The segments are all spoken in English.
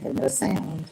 And no sound.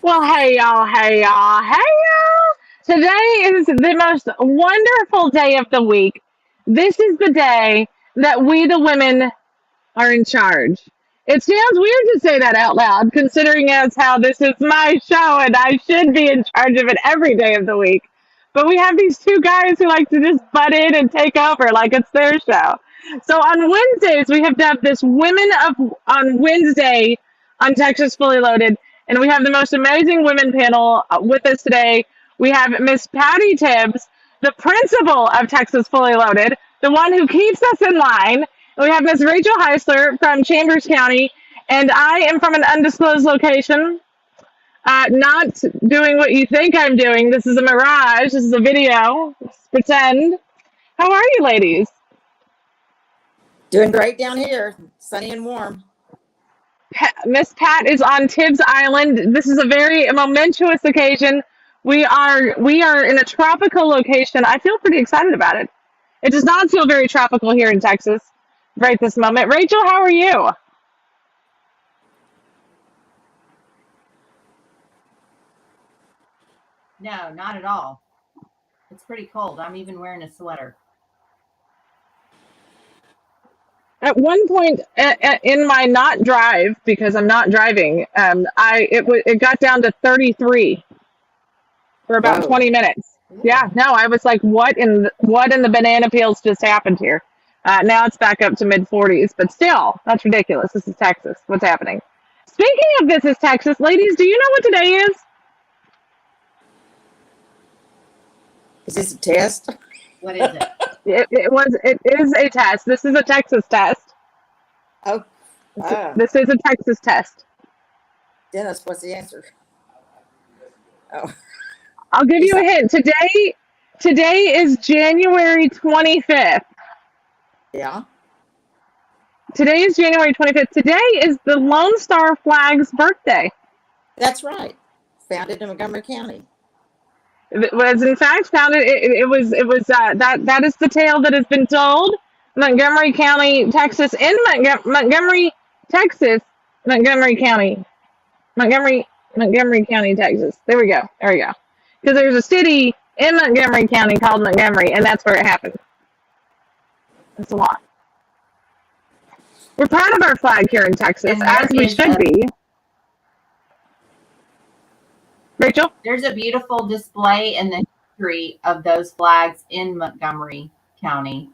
Well, hey y'all, hey y'all, hey y'all. Today is the most wonderful day of the week. This is the day that we, the women, are in charge. It sounds weird to say that out loud, considering as how this is my show and I should be in charge of it every day of the week. But we have these two guys who like to just butt in and take over like it's their show. So on Wednesdays, we have dubbed this Women of on Wednesday on Texas Fully Loaded, and we have the most amazing women panel with us today. We have Miss Patty Tibbs, the principal of Texas Fully Loaded, the one who keeps us in line. And we have Miss Rachel Heisler from Chambers County, and I am from an undisclosed location, not doing what you think I'm doing. This is a mirage. This is a video. Just pretend. How are you, ladies? Doing great down here, sunny and warm. Miss Pat is on Tibbs Island. This is a very momentous occasion. We are in a tropical location. I feel pretty excited about it. It does not feel very tropical here in Texas right this moment. Rachel, how are you? No, not at all. It's pretty cold. I'm even wearing a sweater. At one point in my not drive, because I'm not driving, it got down to 33 for about Whoa. 20 minutes. Yeah, no, I was like, what in the banana peels just happened here? Now it's back up to mid 40s, but still, that's ridiculous. This is Texas. What's happening? Speaking of this is Texas, ladies, do you know what today is? Is this a test? What is it? It is a test. This is a Texas test. Oh, This is a Texas test. Dennis, what's the answer? Oh, I'll give you a hint. Today is January 25th. yeah. Today is January 25th. Today is the Lone Star Flag's birthday. That's right. Founded in Montgomery County. It was in fact founded. That is the tale that has been told. Montgomery County, Texas, in Montgomery, Texas, Montgomery County, Montgomery County, Texas. There we go. Because there's a city in Montgomery County called Montgomery, and that's where it happened. That's a lot. We're proud of our flag here in Texas, And as we should be. Rachel? There's a beautiful display in the history of those flags in Montgomery County.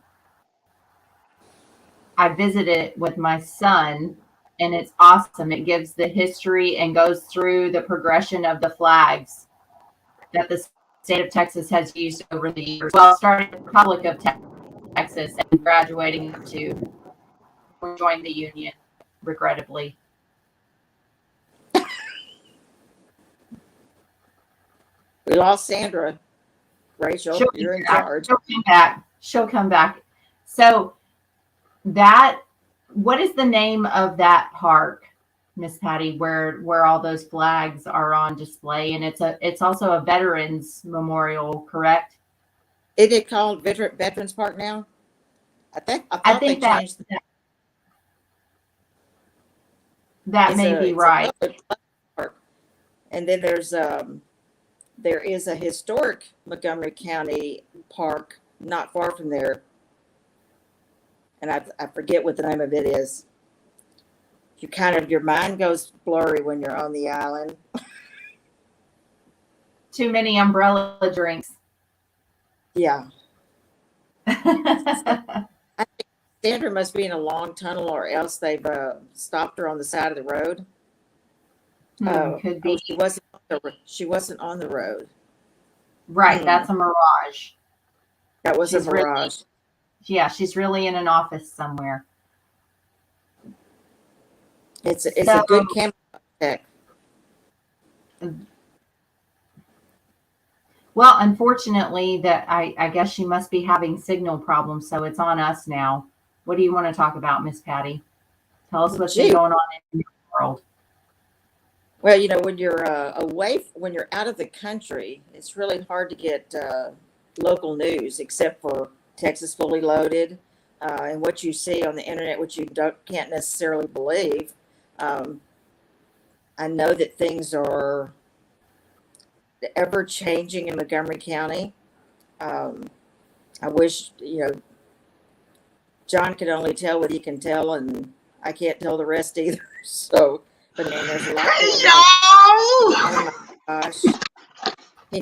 I visited it with my son, and it's awesome. It gives the history and goes through the progression of the flags that the state of Texas has used over the years. Well, starting the Republic of Texas and graduating to join the Union, regrettably. We lost Sandra. Rachel, you're in charge. She'll come back. So what is the name of that park, Miss Patty, where all those flags are on display? And it's also a veterans memorial, correct? Is it called Veterans Park now? I thought they changed that may be right. Park. And then there is a historic Montgomery County park not far from there. And I forget what the name of it is. Your mind goes blurry when you're on the island. Too many umbrella drinks. Yeah. I think Sandra must be in a long tunnel, or else they've stopped her on the side of the road. Could be. She wasn't on the road. Right, that's a mirage. That was a mirage. Yeah, she's really in an office somewhere. It's a good camera tech. Well, unfortunately, that I guess she must be having signal problems, so it's on us now. What do you want to talk about, Miss Patty? Tell us what's been Gee. going on in your world. Well, when you're when you're out of the country, it's really hard to get local news, except for Texas Fully Loaded, and what you see on the internet, which you can't necessarily believe. I know that things are ever changing in Montgomery County. I wish John could only tell what he can tell, and I can't tell the rest either. So, but man, there's a lot going on. Oh my gosh, he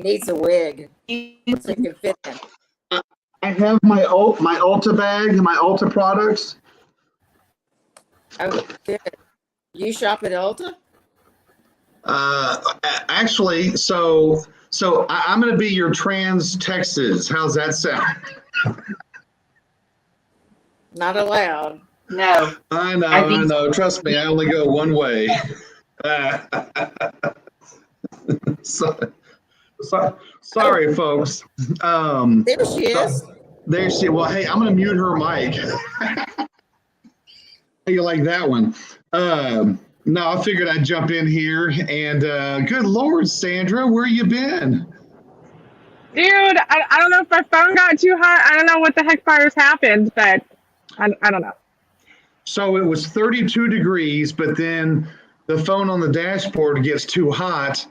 needs a wig so he can fit in. I have my Ulta bag, my Ulta products. Oh, good. You shop at Ulta? Actually, so I'm going to be your trans Texas. How's that sound? Not allowed. No. I know. Trust me, I only go one way. Sorry, folks. There she is. There she. Well, hey, I'm going to mute her mic. You like that one? No, I figured I'd jump in here. And good Lord, Sandra, where you been? Dude, I don't know if my phone got too hot. I don't know what the heck fires happened, but I don't know. So it was 32 degrees, but then the phone on the dashboard gets too hot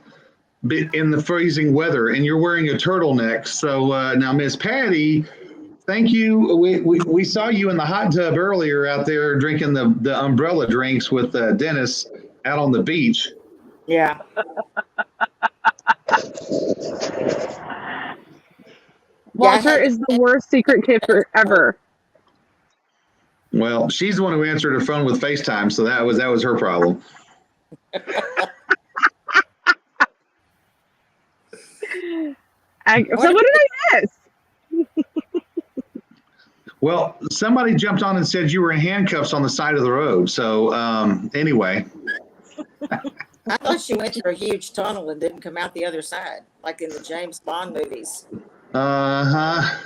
in the freezing weather, and you're wearing a turtleneck. So now, Miss Patty, thank you. We saw you in the hot tub earlier out there drinking the umbrella drinks with Dennis out on the beach. Yeah. Walter is the worst secret keeper ever. Well, she's the one who answered her phone with FaceTime, so that was her problem. So what did I miss? Well, somebody jumped on and said you were in handcuffs on the side of the road. So anyway. I thought she went through a huge tunnel and didn't come out the other side, like in the James Bond movies. Uh-huh.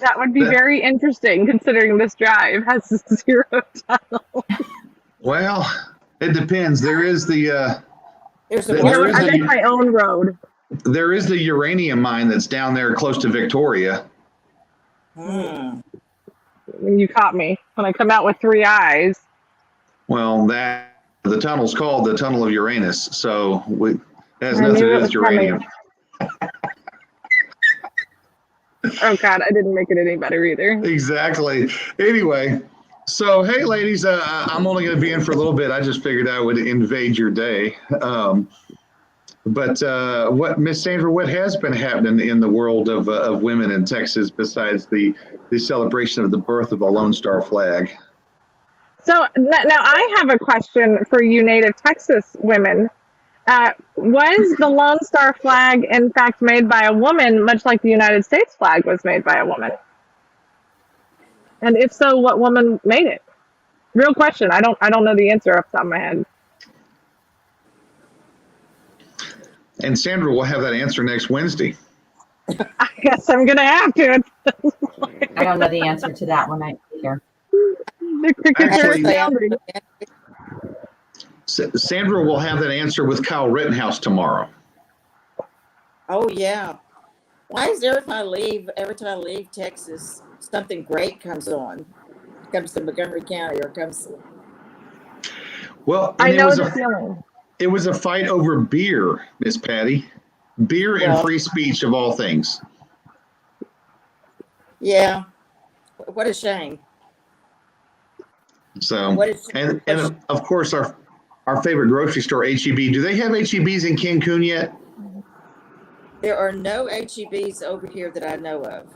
That would be very interesting, considering this drive has 0 tunnel. Well, it depends. There is I make my own road. There is the uranium mine that's down there close to Victoria. You caught me when I come out with 3 eyes. Well, the tunnel's called the Tunnel of Uranus, so it has nothing to do with uranium. Oh God, I didn't make it any better either. Exactly. Anyway, so hey, ladies, I'm only going to be in for a little bit. I just figured I would invade your day. But what, Miss Sandra, what has been happening in the world of women in Texas besides the celebration of the birth of the Lone Star flag? So now I have a question for you native Texas women. Was the Lone Star flag in fact made by a woman, much like the United States flag was made by a woman? And if so, what woman made it? Real question. I don't know the answer off the top of my head. And Sandra will have that answer next Wednesday. I guess I'm gonna have to. I don't know the answer to that one either. The crickets are astounding. Sandra will have that answer with Kyle Rittenhouse tomorrow. Oh yeah. Why is every time I leave Texas, something great comes on? It comes to Montgomery County or comes. Well, I know the feeling. It was a fight over beer, Miss Patty. Beer and free speech of all things. Yeah. What a shame. So, and of course our favorite grocery store, H-E-B. Do they have H-E-Bs in Cancun yet? There are no H-E-Bs over here that I know of.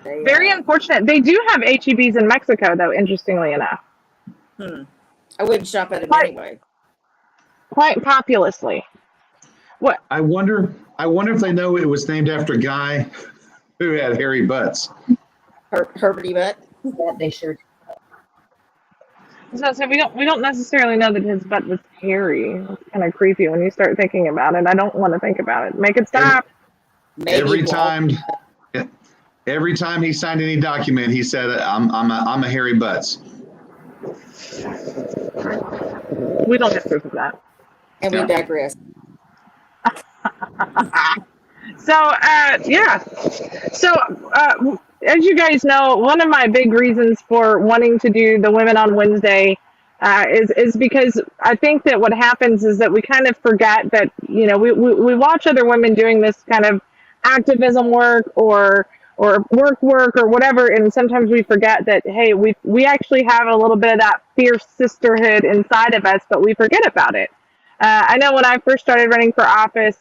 Very unfortunate. They do have H-E-Bs in Mexico, though, interestingly enough. I wouldn't shop at them anyway. Quite populously. What? I wonder if they know it was named after a guy Who had hairy butts? Herberty butt. Yeah, they sure do. So we don't necessarily know that his butt was hairy. It's kind of creepy when you start thinking about it. I don't want to think about it. Make it stop. Maybe Every we'll- time, every time he signed any document, he said, "I'm a hairy butts." We don't have proof of that. and we Yeah. digress. So yeah. So as you guys know, one of my big reasons for wanting to do the Women on Wednesday is because I think that what happens is that we kind of forget that, you know, we watch other women doing this kind of activism work or work or whatever, and sometimes we forget that, hey, we actually have a little bit of that fierce sisterhood inside of us, but we forget about it. I know when I first started running for office,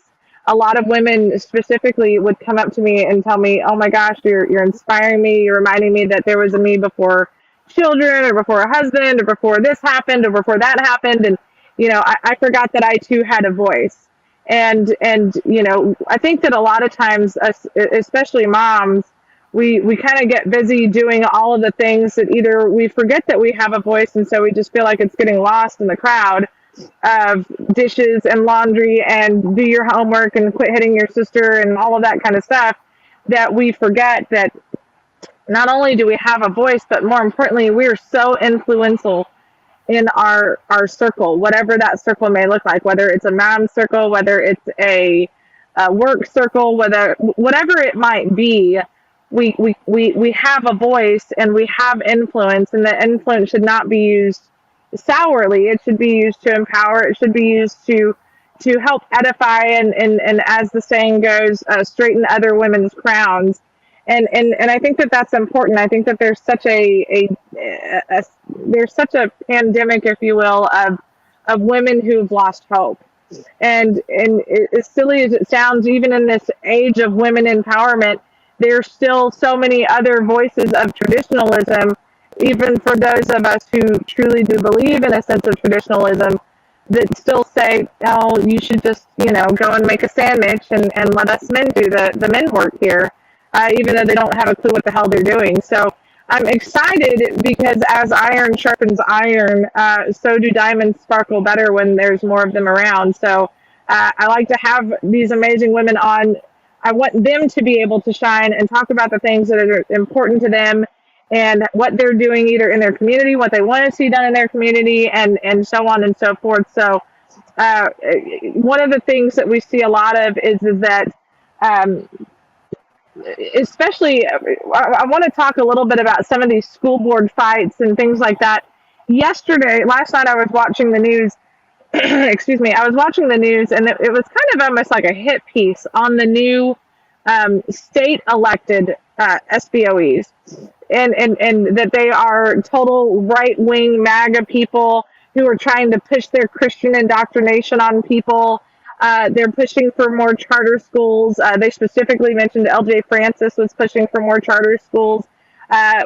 a lot of women specifically would come up to me and tell me, "Oh my gosh, you're inspiring me. You're reminding me that there was a me before children, or before a husband, or before this happened, or before that happened." And you know, I forgot that I too had a voice. And you know, I think that a lot of times, us, especially moms, we kind of get busy doing all of the things that either we forget that we have a voice, and so we just feel like it's getting lost in the crowd of dishes and laundry and do your homework and quit hitting your sister and all of that kind of stuff, that we forget that not only do we have a voice, but more importantly, we are so influential in our circle, whatever that circle may look like, whether it's a mom circle, whether it's a work circle, whatever it might be. We have a voice and we have influence, and the influence should not be used sourly. It should be used to empower. It should be used to help edify and as the saying goes, straighten other women's crowns. And I think that that's important. I think that there's such there's such a pandemic, if you will, of women who've lost hope. And as silly as it sounds, even in this age of women empowerment, there's still so many other voices of traditionalism, even for those of us who truly do believe in a sense of traditionalism, that still say, "Oh, you should just, you know, go and make a sandwich and let us men do the men work here," even though they don't have a clue what the hell they're doing. So I'm excited because as iron sharpens iron, so do diamonds sparkle better when there's more of them around. So I like to have these amazing women on. I want them to be able to shine and talk about the things that are important to them and what they're doing either in their community, what they want to see done in their community, and so on and so forth. So one of the things that we see a lot of is that especially, I want to talk a little bit about some of these school board fights and things like that. Last night I was watching the news. Excuse me. I was watching the news, and it was kind of almost like a hit piece on the new state elected SBOEs, and that they are total right wing MAGA people who are trying to push their Christian indoctrination on people. They're pushing for more charter schools. They specifically mentioned LJ Francis was pushing for more charter schools. I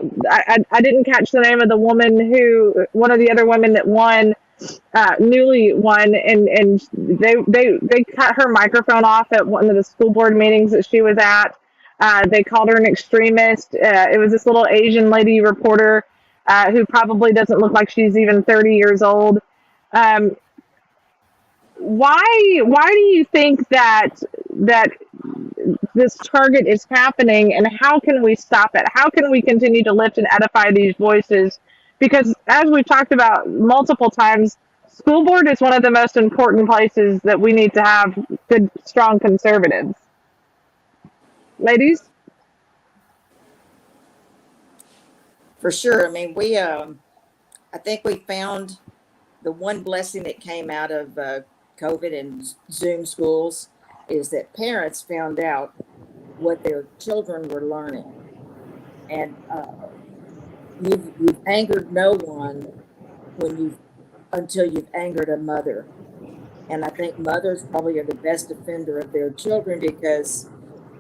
didn't catch the name of the woman one of the other women that won, newly won, and they cut her microphone off at one of the school board meetings that she was at. They called her an extremist. It was this little Asian lady reporter who probably doesn't look like she's even 30 years old. Why do you think that this target is happening, and how can we stop it? How can we continue to lift and edify these voices? Because as we've talked about multiple times, school board is one of the most important places that we need to have good, strong conservatives. Ladies? For sure. I mean, I think we found the one blessing that came out of COVID and Zoom schools is that parents found out what their children were learning. And you've angered no one until you've angered a mother. And I think mothers probably are the best defender of their children because,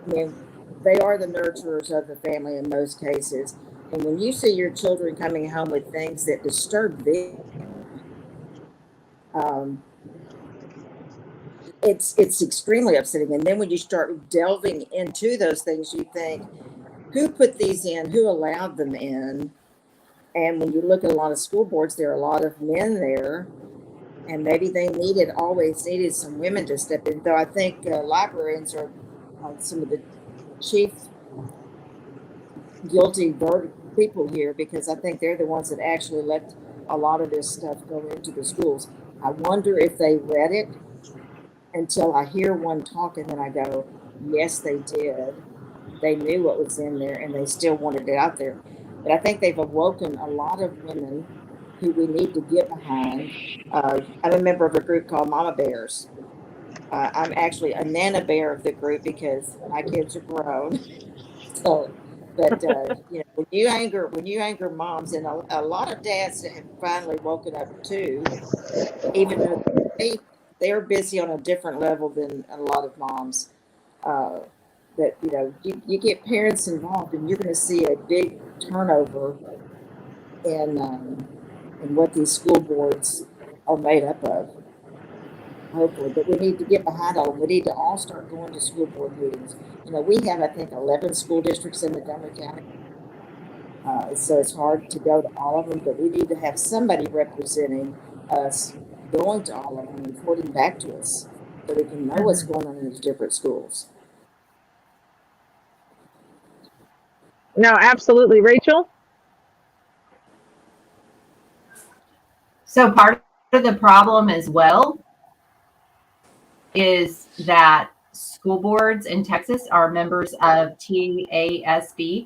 I mean, they are the nurturers of the family in most cases. And when you see your children coming home with things that disturb them, it's extremely upsetting. And then when you start delving into those things, you think, who put these in? Who allowed them in? And when you look at a lot of school boards, there are a lot of men there, and maybe they always needed some women to step in. Though I think librarians are some of the chief guilty people here, because I think they're the ones that actually let a lot of this stuff go into the schools. I wonder if they read it until I hear one talk, and then I go, yes, they did. They knew what was in there, and they still wanted it out there. But I think they've awoken a lot of women who we need to get behind. I'm a member of a group called Mama Bears. I'm actually a Nana Bear of the group because my kids are grown. So, but when you anger moms, and a lot of dads have finally woken up too, even though they're busy on a different level than a lot of moms. That you get parents involved, and you're going to see a big turnover in what these school boards are made up of. Hopefully, but we need to get behind all. We need to all start going to school board meetings. We have, I think, 11 school districts in Montgomery County. So it's hard to go to all of them, but we need to have somebody representing us going to all of them and reporting back to us so we can know what's going on in these different schools. No, absolutely. Rachel? So part of the problem as well is that school boards in Texas are members of TASB,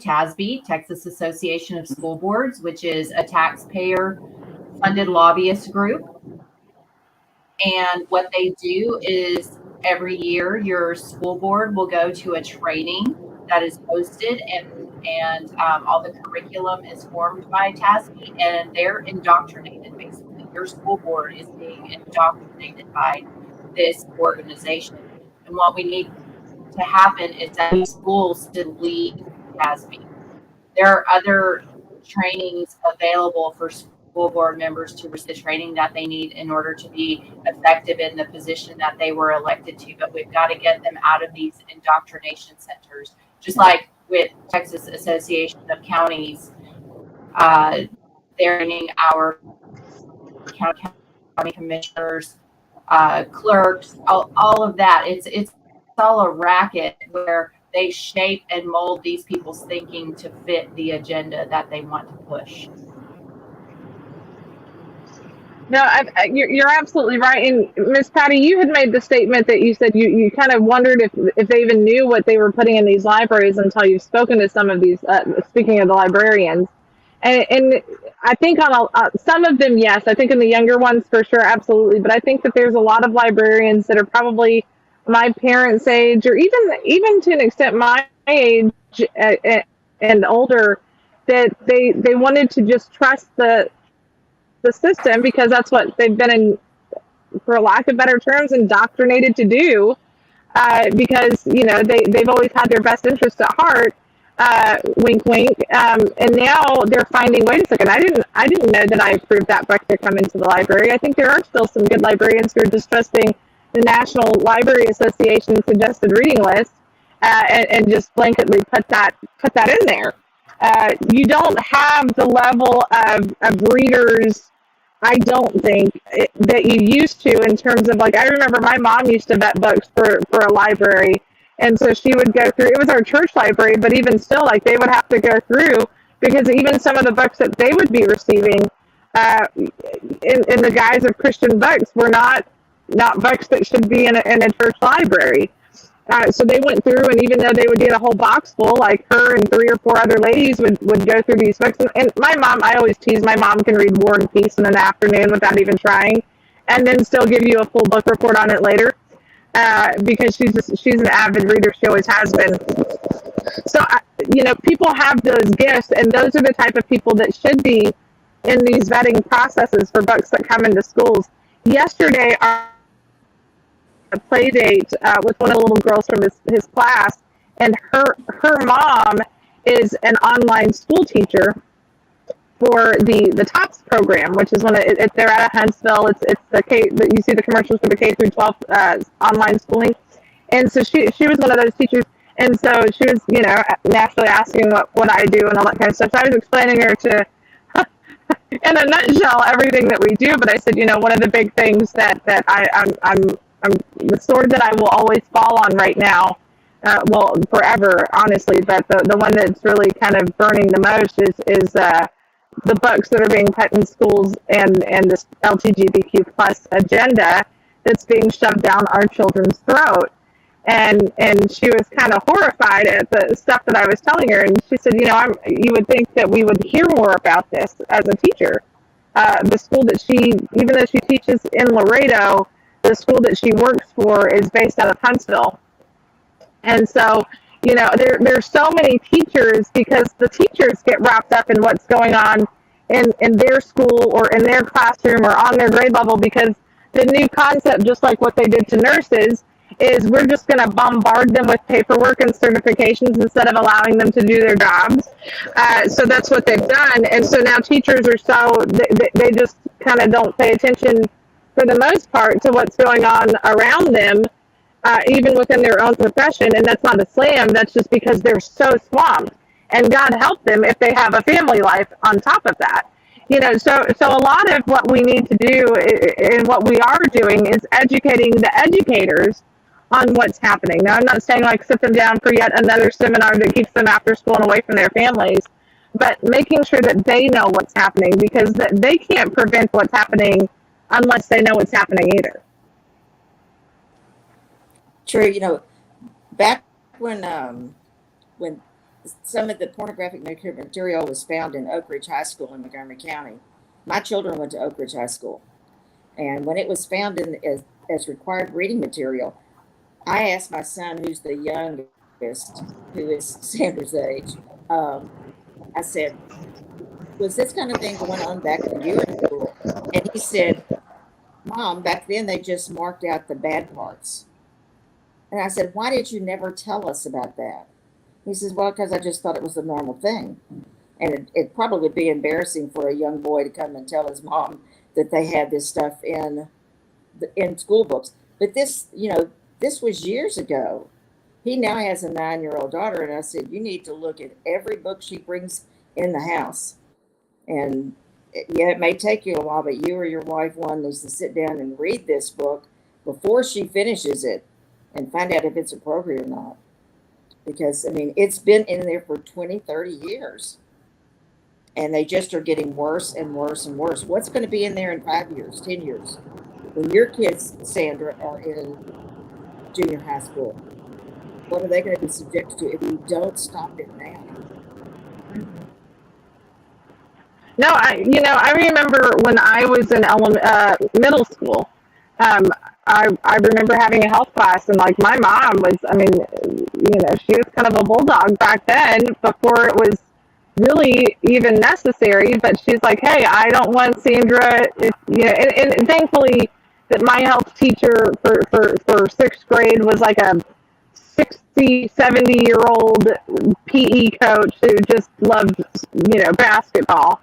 Texas Association of School Boards, which is a taxpayer-funded lobbyist group. And what they do is every year your school board will go to a training that is hosted, and all the curriculum is formed by TASB, and they're indoctrinated. Basically, your school board is being indoctrinated by this organization. And what we need to happen is that schools to lead TASB. There are other trainings available for school board members to receive the training that they need in order to be effective in the position that they were elected to. But we've got to get them out of these indoctrination centers, just like with Texas Association of Counties. They're training our county commissioners, clerks, all of that. It's all a racket where they shape and mold these people's thinking to fit the agenda that they want to push. No, you're absolutely right. And Miss Patty, you had made the statement that you said you kind of wondered if they even knew what they were putting in these libraries until you've spoken to some of these, speaking of the librarians. And I think on some of them, yes. I think in the younger ones, for sure, absolutely. But I think that there's a lot of librarians that are probably my parents' age, or even to an extent my age and older, that they wanted to just trust the system because that's what they've been in, for lack of better terms, indoctrinated to do. Because they've always had their best interest at heart. Wink, wink. And now they're finding, wait a second, I didn't know that I approved that book to come into the library. I think there are still some good librarians who are just trusting the National Library Association suggested reading list, and just blanketly put that in there. You don't have the level of readers, I don't think, that you used to, in terms of, like, I remember my mom used to vet books for a library. And so she would go through, it was our church library, but even still, like, they would have to go through, because even some of the books that they would be receiving in the guise of Christian books were not books that should be in a church library. So they went through, and even though they would get a whole box full, like her and 3 or 4 other ladies would go through these books. And my mom, I always tease, my mom can read War and Peace in an afternoon without even trying, and then still give you a full book report on it later, because she's an avid reader. She always has been. So, people have those gifts, and those are the type of people that should be in these vetting processes for books that come into schools. Yesterday, a play date with one of the little girls from his class, and her mom is an online school teacher, for the TOPS program, which is when they're at Huntsville. It's the K that you see the commercials for the K through 12 online schooling, and so she was one of those teachers, and so she was naturally asking what I do and all that kind of stuff. So I was explaining her to in a nutshell everything that we do. But I said, one of the big things that I'm the sword that I will always fall on right now, well, forever, honestly, but the one that's really kind of burning the most is the books that are being put in schools and this LGBTQ plus agenda that's being shoved down our children's throat. And she was kind of horrified at the stuff that I was telling her. And she said, you would think that we would hear more about this as a teacher. The school that even though she teaches in Laredo, the school that she works for is based out of Huntsville. And so, there's so many teachers, because the teachers get wrapped up in what's going on in their school or in their classroom or on their grade level, because the new concept, just like what they did to nurses, is we're just going to bombard them with paperwork and certifications instead of allowing them to do their jobs. So that's what they've done. And so now teachers are they just kind of don't pay attention for the most part to what's going on around them, even within their own profession. And that's not a slam. That's just because they're so swamped. And God help them if they have a family life on top of that. So a lot of what we need to do and what we are doing is educating the educators on what's happening. Now, I'm not saying sit them down for yet another seminar that keeps them after school and away from their families, but making sure that they know what's happening, because they can't prevent what's happening unless they know what's happening either. True. Back when some of the pornographic material was found in Oak Ridge High School in Montgomery County, my children went to Oak Ridge High School, and when it was found as required reading material, I asked my son, who's the youngest, who is Sandra's age, I said, was this kind of thing going on back when you were in school? And he said, Mom, back then they just marked out the bad parts. And I said, why did you never tell us about that? He says, well, because I just thought it was a normal thing. And it probably would be embarrassing for a young boy to come and tell his mom that they had this stuff in school books. But this was years ago. He now has a 9-year-old daughter, and I said, you need to look at every book she brings in the house. And it may take you a while, but you or your wife, one, needs to sit down and read this book before she finishes it and find out if it's appropriate or not. Because, it's been in there for 20, 30 years. And they just are getting worse and worse and worse. What's going to be in there in 5 years, 10 years? When your kids, Sandra, are in junior high school, what are they going to be subjected to if we don't stop it now? No, I remember when I was in middle school, I remember having a health class, and my mom was, she was kind of a bulldog back then before it was really even necessary, but she's like, hey, I don't want Sandra, and thankfully that my health teacher for sixth grade was like a 60, 70-year-old PE coach who just loved, basketball.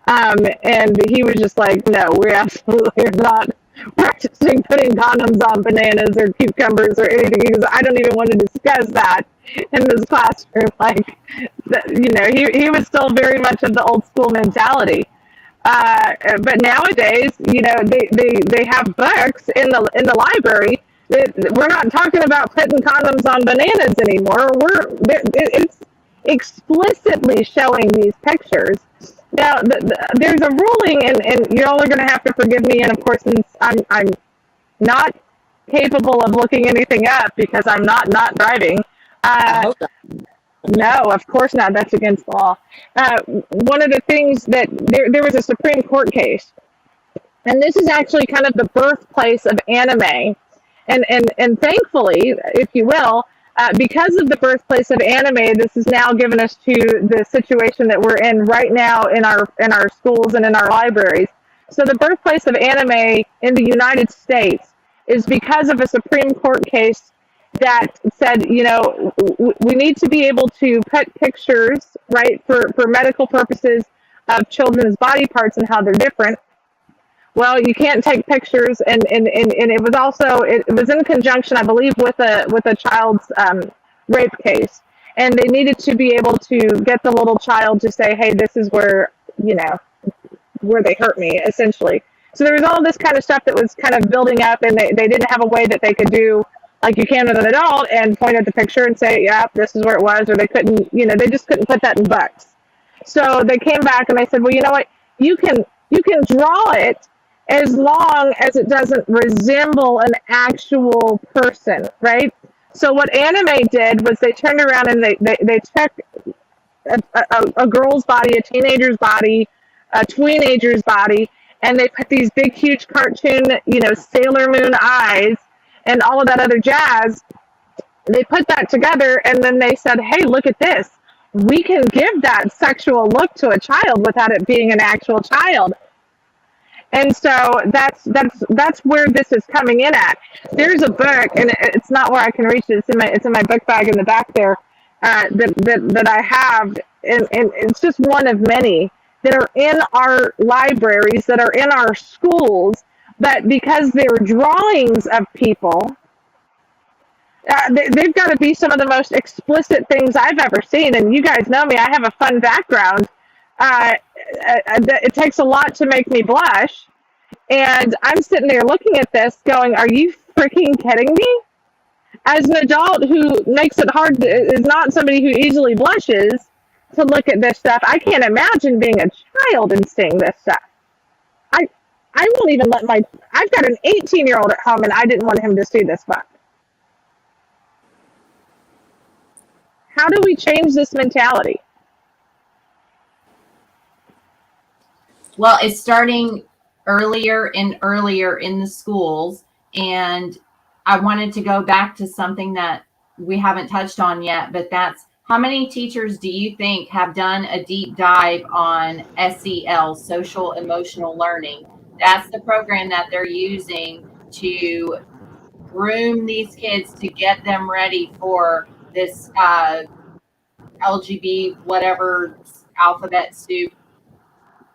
And he was just like, no, we absolutely are not practicing putting condoms on bananas or cucumbers or anything, because I don't even want to discuss that in this classroom. He was still very much of the old school mentality. But nowadays, they have books in the library. We're not talking about putting condoms on bananas anymore. It's explicitly showing these pictures. Now, there's a ruling, and y'all are going to have to forgive me. And of course, since I'm not capable of looking anything up because I'm not driving. I hope not. No, of course not. That's against the law. One of the things that there was a Supreme Court case, and this is actually kind of the birthplace of anime, and thankfully, if you will, because of the birthplace of anime, this has now given us to the situation that we're in right now in our schools and in our libraries. So the birthplace of anime in the United States is because of a Supreme Court case that said, we need to be able to put pictures, right, for medical purposes of children's body parts and how they're different. Well, you can't take pictures, and it was also it was in conjunction, I believe, with a child's rape case, and they needed to be able to get the little child to say, "Hey, this is where where they hurt me," essentially. So there was all this kind of stuff that was kind of building up, and they didn't have a way that they could do like you can with an adult and point at the picture and say, "Yeah, this is where it was," or they couldn't, they just couldn't put that in bucks. So they came back and they said, "Well, you know what? You can draw it as long as it doesn't resemble an actual person, right?" So what anime did was they turned around and they took a girl's body, a teenager's body, a teenager's body, and they put these big, huge cartoon, Sailor Moon eyes and all of that other jazz. They put that together, and then they said, "Hey, look at this. We can give that sexual look to a child without it being an actual child." And so that's where this is coming in at. There's a book, and it's not where I can reach it. It's in my book bag in the back there that I have, and it's just one of many that are in our libraries, that are in our schools, that because they're drawings of people, they've got to be some of the most explicit things I've ever seen. And you guys know me; I have a fun background. It takes a lot to make me blush. And I'm sitting there looking at this going, are you freaking kidding me? As an adult who makes it hard, is not somebody who easily blushes to look at this stuff, I can't imagine being a child and seeing this stuff. I won't even I've got an 18-year-old at home and I didn't want him to see this book. How do we change this mentality? Well, it's starting earlier and earlier in the schools. And I wanted to go back to something that we haven't touched on yet, but that's how many teachers do you think have done a deep dive on SEL, social emotional learning? That's the program that they're using to groom these kids to get them ready for this LGBT, whatever alphabet soup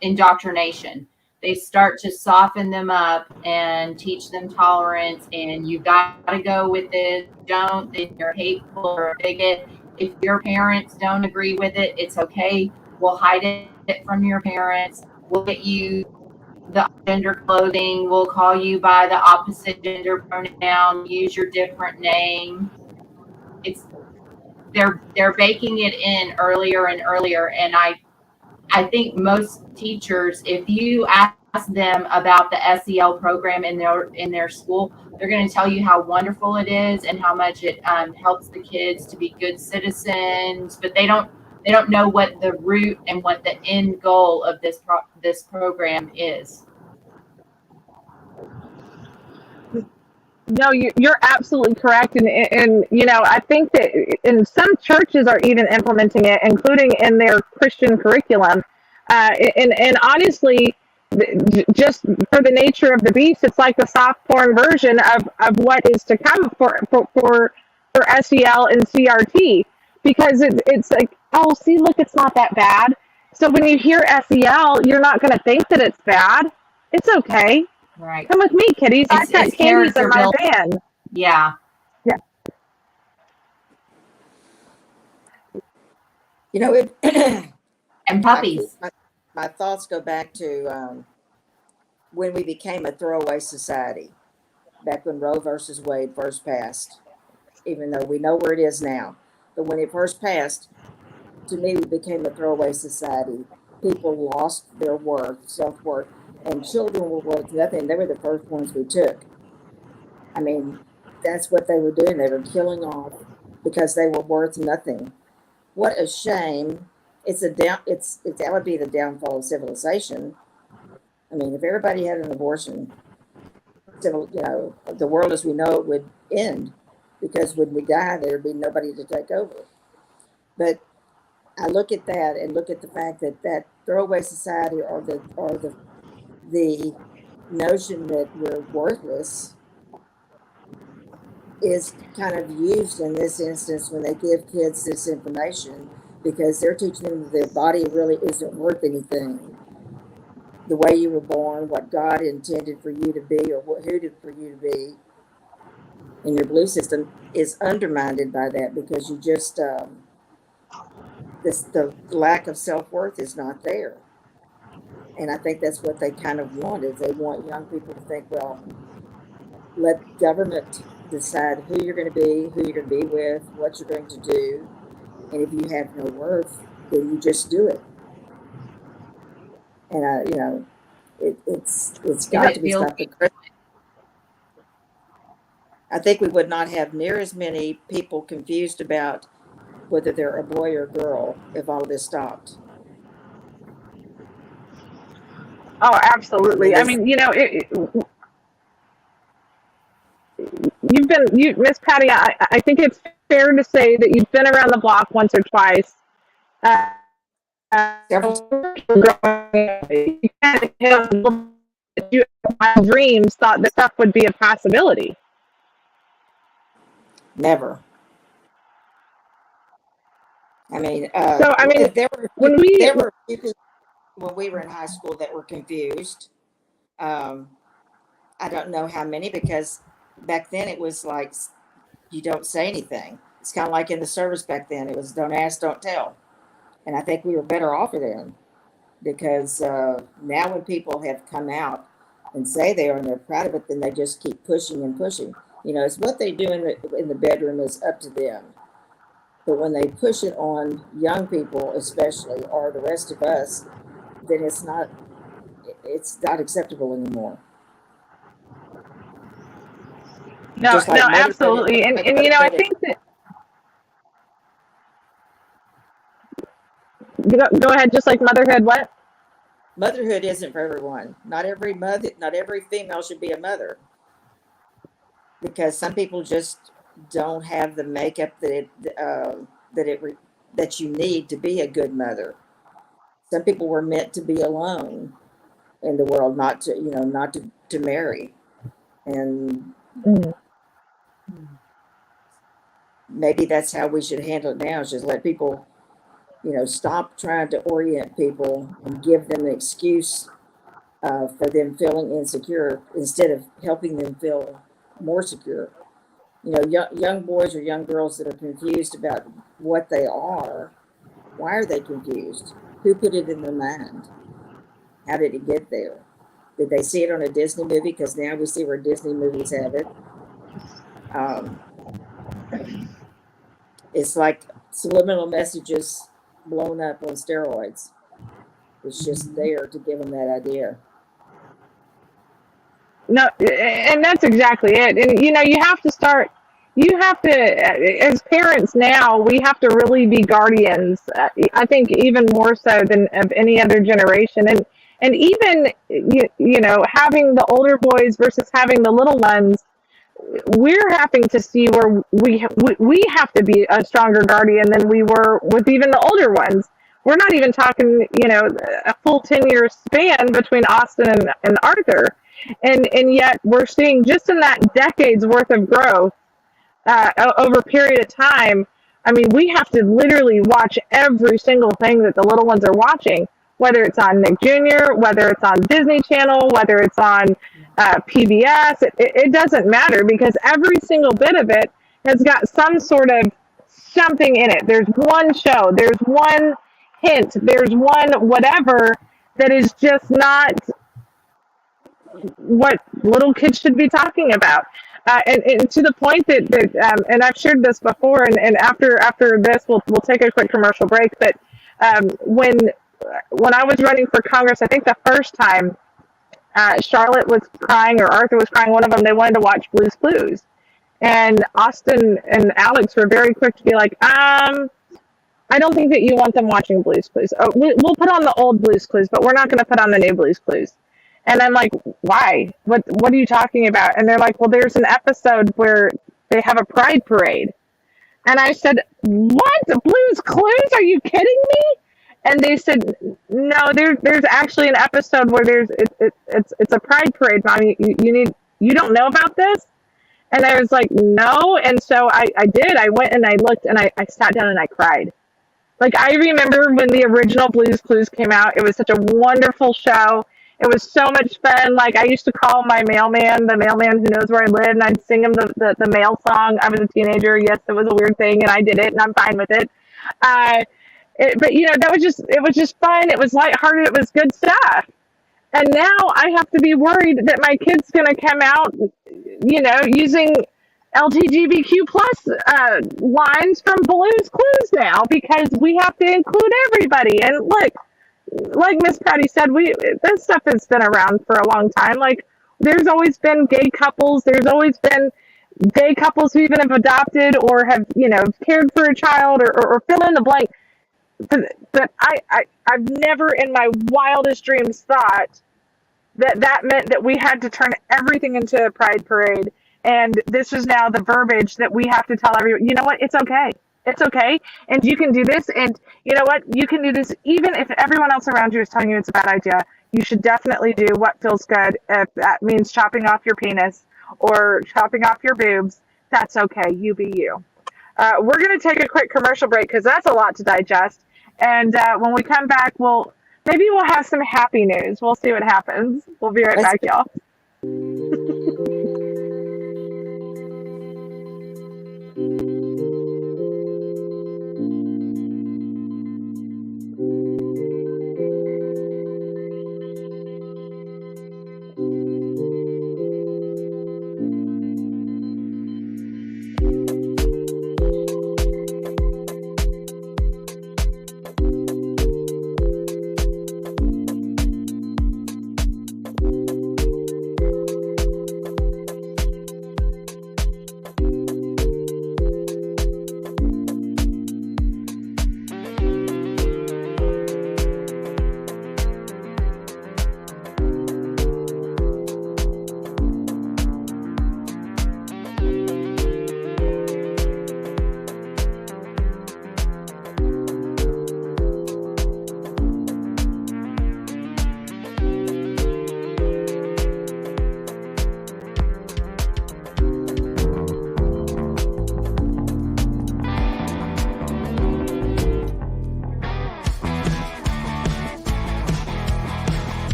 indoctrination. They start to soften them up and teach them tolerance, and you got to go with it. Don't, then you're hateful or a bigot. If your parents don't agree with it, it's okay. We'll hide it from your parents. We'll get you the gender clothing. We'll call you by the opposite gender pronoun. Use your different name. It's they're baking it in earlier and earlier, and I think most teachers, if you ask them about the SEL program in their school, they're going to tell you how wonderful it is and how much it helps the kids to be good citizens. But they don't know what the root and what the end goal of this program is. No, you're absolutely correct, and I think that in some churches are even implementing it, including in their Christian curriculum. And honestly, just for the nature of the beast, it's like the soft porn version of what is to come for SEL and CRT, because it's like, oh, see, look, it's not that bad. So when you hear SEL, you're not going to think that it's bad. It's okay. Right. Come with me, kiddies. I've got candies in my van. Yeah. Yeah. And puppies. My thoughts go back to when we became a throwaway society, back when Roe versus Wade first passed, even though we know where it is now. But when it first passed, to me, we became a throwaway society. People lost their worth, self-worth, and children were worth nothing. They were the first ones we took. I mean, that's what they were doing. They were killing off because they were worth nothing. What a shame. That would be the downfall of civilization. I mean, if everybody had an abortion, the world as we know it would end, because when we die, there'd be nobody to take over. But I look at that and look at the fact that throwaway society, or the notion that we're worthless, is kind of used in this instance when they give kids this information because they're teaching them that their body really isn't worth anything. The way you were born, what God intended for you to be, or who did for you to be, and your belief system is undermined by that because you just the lack of self-worth is not there. And I think that's what they kind of want, is they want young people to think, well, let government decide who you're going to be, who you're going to be with, what you're going to do. And if you have no worth, then you just do it. And it's got to be stopped. I think we would not have near as many people confused about whether they're a boy or girl if all of this stopped. Oh, absolutely. I mean, Miss Patty, I think it's fair to say that you've been around the block once or twice. You dreams thought this stuff would be a possibility. Never. I mean, there were people when we were in high school that were confused. I don't know how many, because back then it was like you don't say anything. It's kind of like in the service back then. It was don't ask, don't tell. And I think we were better off then, because now when people have come out and say they are and they're proud of it, then they just keep pushing and pushing. It's what they do in the bedroom is up to them. But when they push it on young people, especially, or the rest of us, then it's not acceptable anymore. No, absolutely. And I think that, go ahead, just like motherhood, what? Motherhood isn't for everyone. Not every female should be a mother, because some people just don't have the makeup that you need to be a good mother. Some people were meant to be alone in the world, not to marry. And maybe that's how we should handle it now, is just let people, stop trying to orient people and give them an excuse for them feeling insecure, instead of helping them feel more secure. Young boys or young girls that are confused about what they are. Why are they confused? Who put it in their mind? How did it get there? Did they see it on a Disney movie? Because now we see where Disney movies have it. It's like subliminal messages blown up on steroids. It's just there to give them that idea. No, and that's exactly it. And you have to, as parents now, we have to really be guardians. I think even more so than of any other generation. And even, having the older boys versus having the little ones, we're having to see where we have to be a stronger guardian than we were with even the older ones. We're not even talking, a full 10-year span between Austin and Arthur. And yet we're seeing, just in that decade's worth of growth over a period of time. I mean, we have to literally watch every single thing that the little ones are watching, whether it's on Nick Jr., whether it's on Disney Channel, whether it's on PBS. It doesn't matter, because every single bit of it has got some sort of something in it. There's one show, there's one hint, there's one whatever that is just not what little kids should be talking about. And to the point that and I've shared this before, and after this, we'll take a quick commercial break. But when I was running for Congress, I think the first time, Charlotte was crying or Arthur was crying, one of them, they wanted to watch Blue's Clues. And Austin and Alex were very quick to be like, I don't think that you want them watching Blue's Clues. Oh, we'll put on the old Blue's Clues, but we're not going to put on the new Blue's Clues. And I'm like, why? What are you talking about? And they're like, well, there's an episode where they have a pride parade. And I said, what? Blue's Clues? Are you kidding me? And they said, no, there's actually an episode where it's a pride parade, Mom. You don't know about this? And I was like, no. And so I did. I went and I looked and I sat down and I cried. Like, I remember when the original Blue's Clues came out, it was such a wonderful show. It was so much fun. Like, I used to call my mailman, the mailman who knows where I live, and I'd sing him the mail song. I was a teenager. Yes, it was a weird thing, and I did it, and I'm fine with it. Uh, but, it was just fun. It was lighthearted. It was good stuff. And now I have to be worried that my kid's going to come out, using LGBTQ plus lines from Blue's Clues now, because we have to include everybody. And look, like Miss Patty said, this stuff has been around for a long time. Like, there's always been gay couples. There's always been gay couples who even have adopted or have, cared for a child, or fill in the blank. But I've never in my wildest dreams thought that meant that we had to turn everything into a pride parade. And this is now the verbiage that we have to tell everyone, you know what, it's okay. It's okay. And you can do this. And you know what, you can do this even if everyone else around you is telling you it's a bad idea. You should definitely do what feels good. If that means chopping off your penis or chopping off your boobs, that's okay. You be you. We're going to take a quick commercial break because that's a lot to digest. And when we come back, maybe we'll have some happy news. We'll see what happens. We'll be right back, y'all.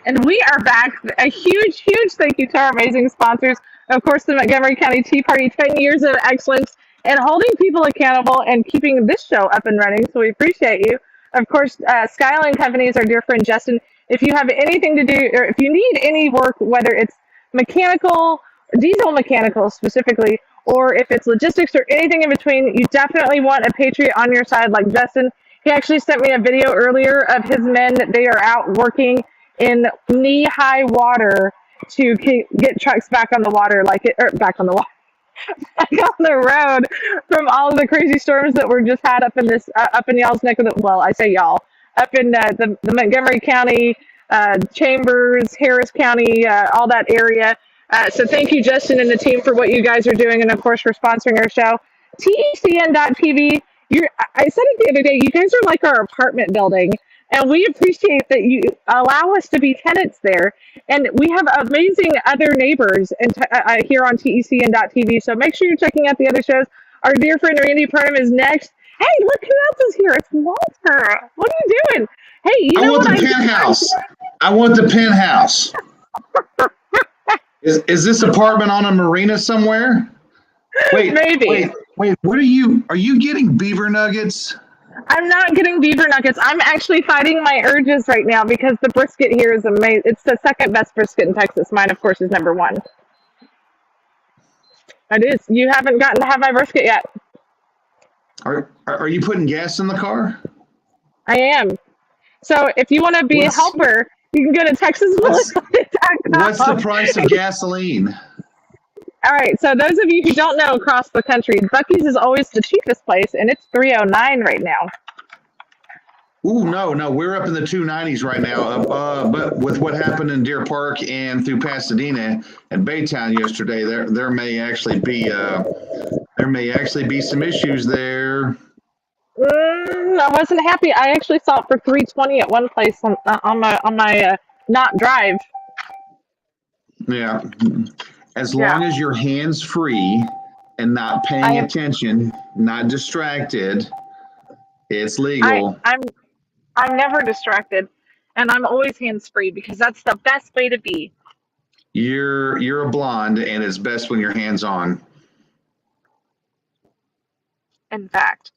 And we are back. A huge, huge thank you to our amazing sponsors. Of course, the Montgomery County Tea Party, 10 years of excellence and holding people accountable and keeping this show up and running. So we appreciate you. Of course, Skyline Companies, our dear friend Justin. If you have anything to do, or if you need any work, whether it's mechanical, diesel mechanical specifically, or if it's logistics or anything in between, you definitely want a patriot on your side like Justin. He actually sent me a video earlier of his men. They are out working in knee-high water to get trucks back on the water, back on the road from all of the crazy storms that were just had up in y'all's neck of the, well, I say y'all, up in the Montgomery County, Chambers, Harris County, all that area. So thank you, Justin and the team, for what you guys are doing, and of course for sponsoring our show. TECN.TV. I said it the other day. You guys are like our apartment building, and we appreciate that you allow us to be tenants there. And we have amazing other neighbors and here on TECN.TV. So make sure you're checking out the other shows. Our dear friend Randy Purdom is next. Hey, look who else is here! It's Walter. What are you doing? Hey, you I know want what the penthouse. I want the penthouse. Is this apartment on a marina somewhere? Wait, Maybe. wait. What are you getting beaver nuggets? I'm not getting beaver nuggets. I'm actually fighting my urges right now because the brisket here is amazing. It's the second best brisket in Texas. Mine, of course, is number one. It is. You haven't gotten to have my brisket yet. Are you putting gas in the car? I am. So if you want to be a helper, you can go to TexasMilitary.com. What's the price of gasoline? All right. So those of you who don't know across the country, Buc-ee's is always the cheapest place, and it's $3.09 right now. Ooh, no, we're up in the 290s right now. But with what happened in Deer Park and through Pasadena and Baytown yesterday, there may actually be some issues there. I wasn't happy. I actually saw it for $3.20 at one place on my not drive. Yeah, as long as your hands free and not paying attention, not distracted, it's legal. I'm never distracted, and I'm always hands free because that's the best way to be. You're a blonde, and it's best when you're hands on. In fact,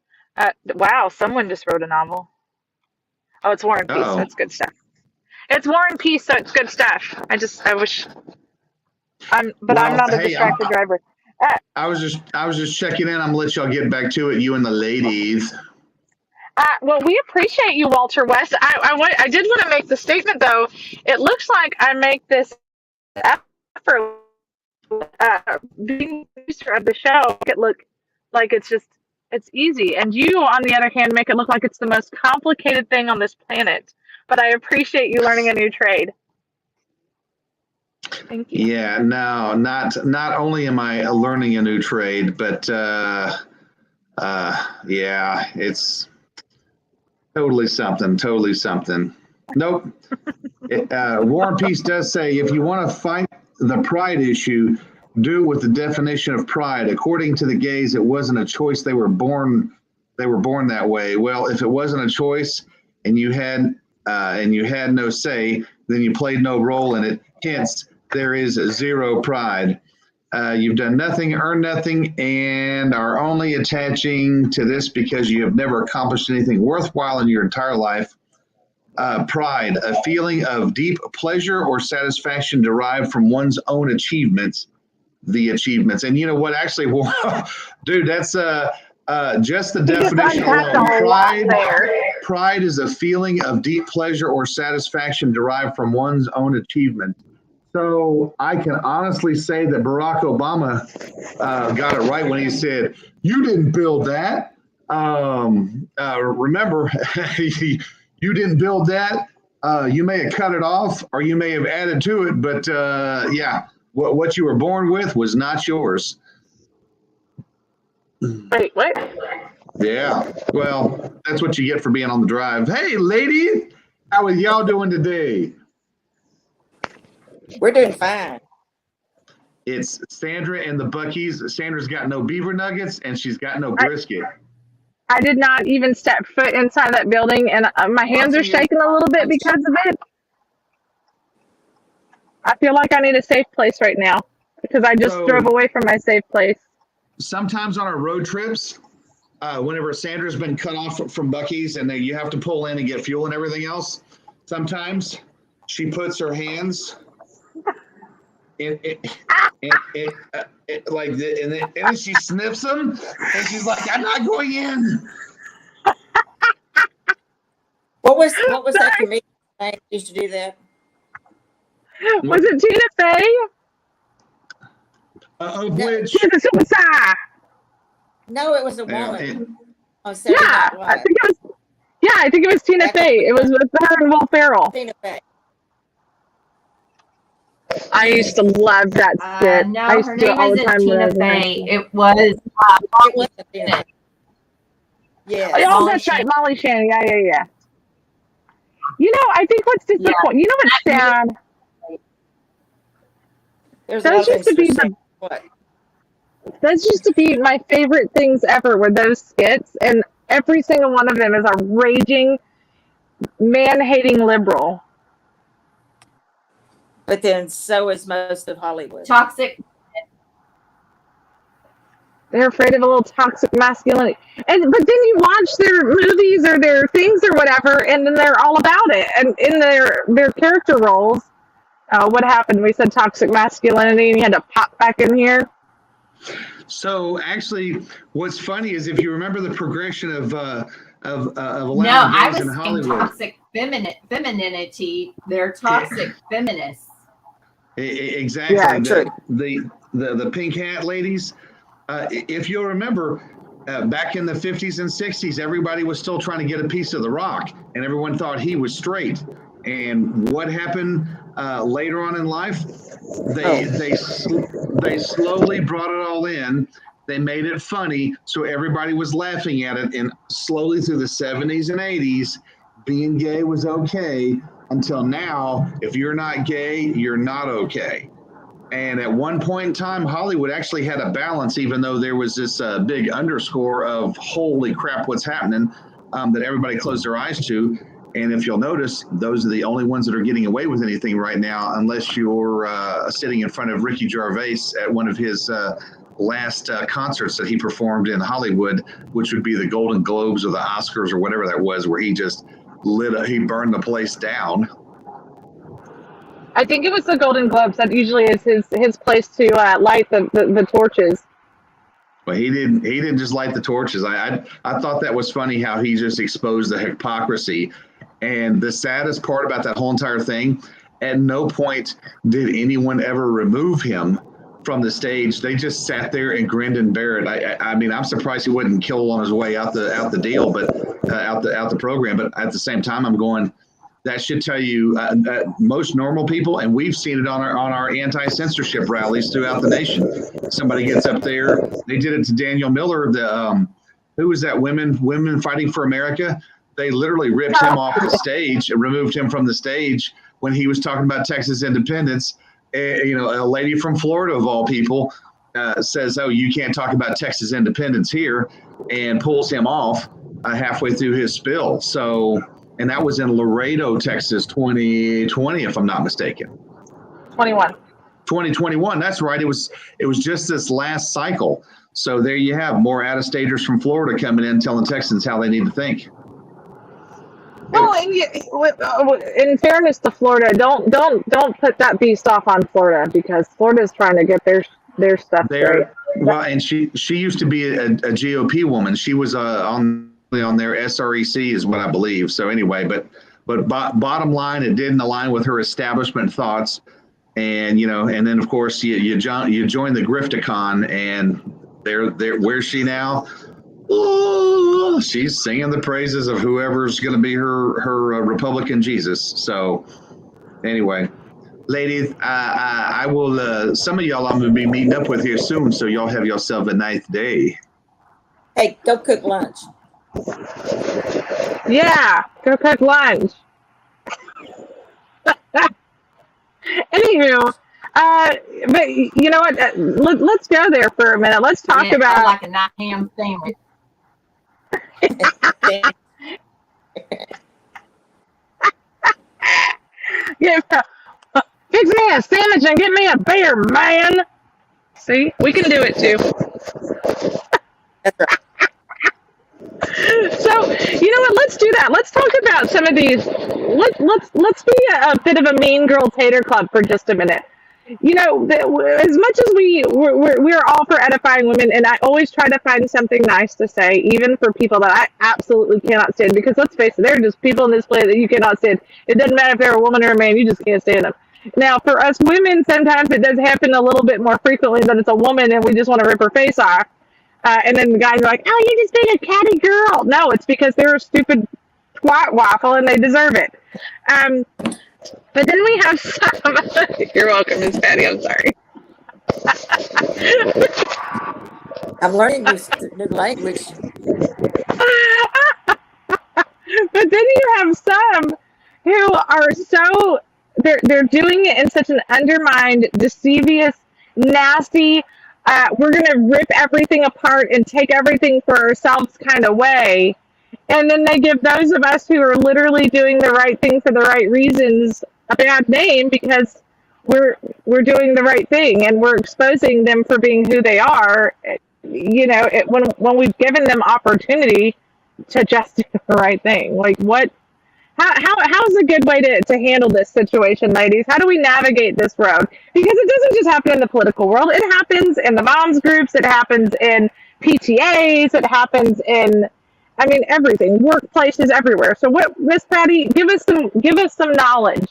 wow, someone just wrote a novel. Oh, it's War and Peace, so it's good stuff. It's War and Peace, so it's good stuff. I wish. I'm not a distracted driver. I was just checking in. I'm gonna let y'all get back to it. You and the ladies. Well, we appreciate you, Walter West. I did want to make the statement, though. It looks like I make this effort being the producer of the show. Make it look like it's easy. And you, on the other hand, make it look like it's the most complicated thing on this planet. But I appreciate you learning a new trade. Thank you. Yeah, no, not only am I learning a new trade, but yeah, it's totally something. Nope. War and Peace does say if you want to fight the pride issue, do it with the definition of pride. According to the gays, it wasn't a choice. They were born that way. Well, if it wasn't a choice and you had no say, then you played no role in it. Hence, there is zero pride. You've done nothing, earned nothing, and are only attaching to this because you have never accomplished anything worthwhile in your entire life. Pride, a feeling of deep pleasure or satisfaction derived from one's own achievements. And you know what? Actually, dude, that's just the definition alone. Pride is a feeling of deep pleasure or satisfaction derived from one's own achievement. So I can honestly say that Barack Obama got it right when he said, "You didn't build that." Remember, you didn't build that. You may have cut it off, or you may have added to it, but yeah, what you were born with was not yours. Wait, what? Yeah, well, that's what you get for being on the drive. Hey, lady, how are y'all doing today? We're doing fine. It's Sandra and the Buc-ee's. Sandra's got no beaver nuggets, and she's got no brisket. I did not even step foot inside that building, and my hands are shaking a little bit because of it. I feel like I need a safe place right now because I just drove away from my safe place. Sometimes on our road trips, whenever Sandra's been cut off from Buc-ee's and you have to pull in and get fuel and everything else, sometimes she puts her hands and then she sniffs them and she's like, "I'm not going in." What was that comedian name that used to do that? Was it Tina Fey? Of which? She's a superstar. No, it was a woman. I think it was Tina Fey. It was with her and Will Ferrell. Tina Fey. I used to love that skit. I No, used her to do it name all the isn't time when I Tina was in high Fey. school. It was It was Molly Shannon. Oh, yes. Molly that's right, Shannon. Molly Shannon. Yeah. I think what's Yeah, disappointing. You know what's sad? There's a lot Those of used things to for be sale. the What? those used to be my favorite things ever. Were those skits, and every single one of them is a raging, man-hating liberal. But then so is most of Hollywood. toxic. They're afraid of a little toxic masculinity. But then you watch their movies or their things or whatever, and then they're all about it. And in their character roles, what happened? We said toxic masculinity, and you had to pop back in here. So actually, what's funny is if you remember the progression of No, allowing I gays was in saying Hollywood. toxic femininity. They're toxic feminists. Exactly. Yeah, true. The pink hat ladies. If you'll remember, back in the 50s and 60s, everybody was still trying to get a piece of the rock, and everyone thought he was straight. And what happened later on in life? They slowly brought it all in. They made it funny, so everybody was laughing at it. And slowly through the 70s and 80s, being gay was okay. Until now, if you're not gay, you're not okay. And at one point in time, Hollywood actually had a balance, even though there was this big underscore of holy crap, what's happening, that everybody closed their eyes to. And if you'll notice, those are the only ones that are getting away with anything right now, unless you're sitting in front of Ricky Gervais at one of his last concerts that he performed in Hollywood, which would be the Golden Globes or the Oscars or whatever that was, where he just he burned the place down. I think it was the Golden Globes. That usually is his place to light the torches. But he didn't just light the torches. I thought that was funny how he just exposed the hypocrisy. And the saddest part about that whole entire thing, at no point did anyone ever remove him from the stage. They just sat there and grinned and bare it. I mean, I'm surprised he wasn't killed on his way out the deal, but out the program. But at the same time, I'm going, that should tell you most normal people, and we've seen it on our anti-censorship rallies throughout the nation. Somebody gets up there. They did it to Daniel Miller, who was that Women Fighting for America. They literally ripped him off the stage and removed him from the stage when he was talking about Texas independence. A lady from Florida, of all people, says, "Oh, you can't talk about Texas independence here," and pulls him off halfway through his spill. So, and that was in Laredo, Texas, 2020, if I'm not mistaken. 21. 2021. That's right. It was just this last cycle. So there you have more out-of-staters from Florida coming in telling Texans how they need to think. Well, in fairness to Florida, don't put that beast off on Florida, because Florida's trying to get their stuff straight. Well, and she used to be a GOP woman. She was on their SREC is what I believe. So anyway, but bottom line, it didn't align with her establishment thoughts, and and then of course you join the Grifticon, and where's she now? Oh, she's singing the praises of whoever's going to be her Republican Jesus. So anyway, ladies, I will. Some of y'all I'm going to be meeting up with here soon, so y'all have yourself a nice day. Hey, go cook lunch. Yeah, go cook lunch. Anywho, but you know what? Let's go there for a minute. Let's talk about like a nice ham sandwich. Fix me a sandwich and get me a beer, man. See, we can do it too. That's right. So, you know what? Let's do that. Let's talk about some of these. Let's be a bit of a mean girl tater club for just a minute. As much as we're all for edifying women, and I always try to find something nice to say, even for people that I absolutely cannot stand, because let's face it, there are just people in this planet that you cannot stand. It doesn't matter if they're a woman or a man, you just can't stand them. Now, for us women, sometimes it does happen a little bit more frequently that it's a woman and we just want to rip her face off. And then the guys are like, "Oh, you're just being a catty girl." No, it's because they're a stupid twat waffle and they deserve it. But then we have some. You're welcome, Miss Patty. I'm sorry. I'm learning new language. But then you have some who are so they're doing it in such an undermined, deceivious, nasty. We're gonna rip everything apart and take everything for ourselves kind of way, and then they give those of us who are literally doing the right thing for the right reasons a bad name because we're doing the right thing and we're exposing them for being who they are. When we've given them opportunity to just do the right thing. Like what? How's a good way to handle this situation, ladies? How do we navigate this road? Because it doesn't just happen in the political world. It happens in the moms groups. It happens in PTAs. It happens in, I mean, everything. Workplaces everywhere. So, what, Miss Patty, give us some knowledge.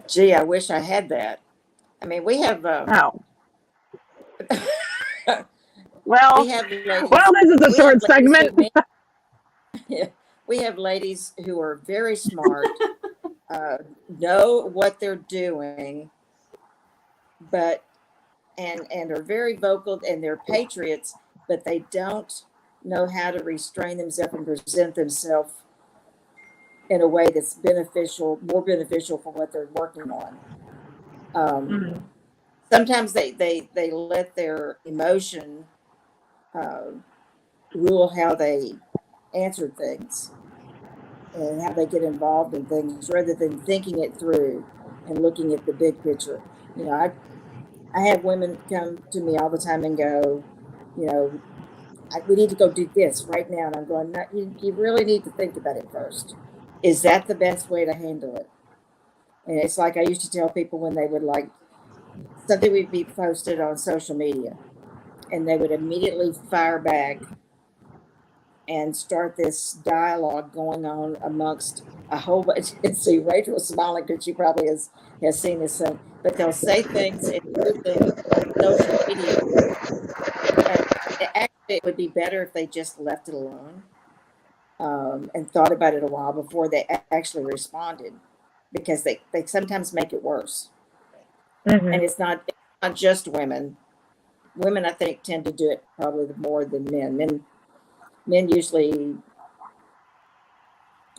Gee, I wish I had that. I mean, we have Oh, we well, have ladies. well, this is a We have short ladies segment. we have ladies who are very smart, know what they're doing, but and are very vocal and they're patriots, but they don't know how to restrain themselves and present themselves in a way that's more beneficial for what they're working on. Mhm. Sometimes they let their emotion uh, rule how they answer things and how they get involved in things rather than thinking it through and looking at the big picture. You know, I have women come to me all the time and go, you know, we need to go do this right now. And I'm going, no, you really need to think about it first. Is that the best way to handle it? And it's like I used to tell people when they would like something would be posted on social media and they would immediately fire back and start this dialogue going on amongst a whole bunch. And see, Rachel's smiling because she probably has seen this thing, but they'll say things and do things on social media. And actually, it would be better if they just left it alone and thought about it a while before they actually responded, because they sometimes make it worse. And Mhm. it's not just women. Women, I think, tend to do it probably more than men. Men usually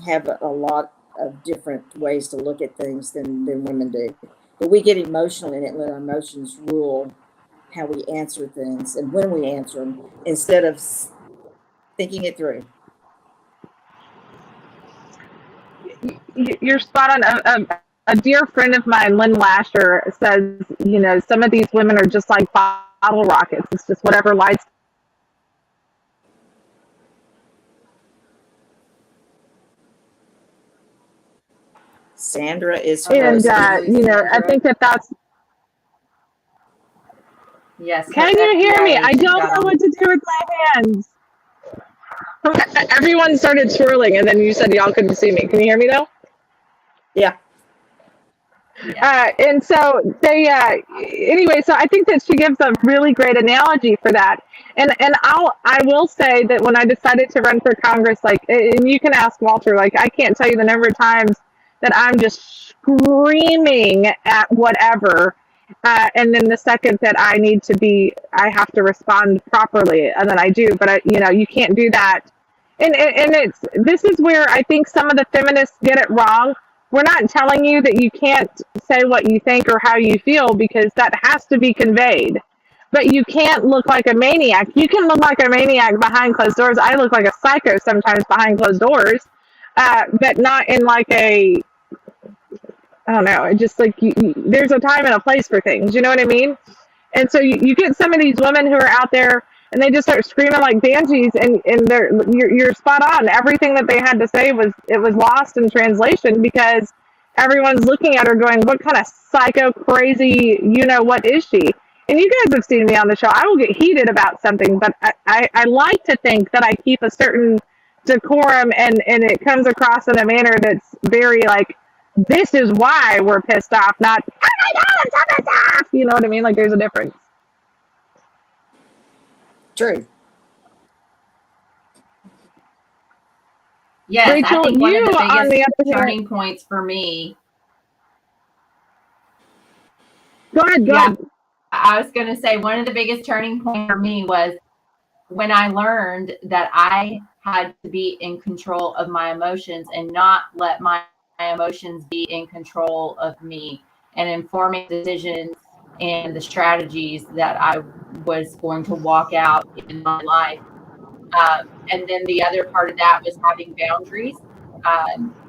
have a lot of different ways to look at things than women do. But we get emotional in it and let our emotions rule how we answer things and when we answer them instead of thinking it through. You're spot on. A dear friend of mine, Lynn Lasher, says, some of these women are just like bottle rockets. It's just whatever lights. Sandra is And, Did we frozen. lose I Sandra? think that's. Yes, her Can you hear FBI me? I agent don't got know on. what to do with my hands. Everyone started swirling, and then you said y'all couldn't see me. Can you hear me though? Yeah. Yes. And so anyway, so I think that she gives a really great analogy for that. And I will say that when I decided to run for Congress, like, and you can ask Walter, like, I can't tell you the number of times that I'm just screaming at whatever. And then the second that I have to respond properly, and then I do, but you can't do that. And this is where I think some of the feminists get it wrong. We're not telling you that you can't say what you think or how you feel because that has to be conveyed. But you can't look like a maniac. You can look like a maniac behind closed doors. I look like a psycho sometimes behind closed doors, but not in like I don't know. It just like there's a time and a place for things. You know what I mean? And so you get some of these women who are out there and they just start screaming like banshees and you're spot on. Everything that they had to say was lost in translation because everyone's looking at her going, what kind of psycho crazy, what is she? And you guys have seen me on the show. I will get heated about something, but I like to think that I keep a certain decorum and it comes across in a manner that's very like, this is why we're pissed off, not, oh my God, I'm so pissed off. You know what I mean? Like there's a difference. True. Yes, I Rachel, think one you of the on the biggest other hand, turning points for me, go ahead, go yeah, ahead. I was going to say one of the biggest turning points for me was when I learned that I had to be in control of my emotions and not let my emotions be in control of me, and informing decisions and the strategies that I was going to walk out in my life. And then the other part of that was having boundaries,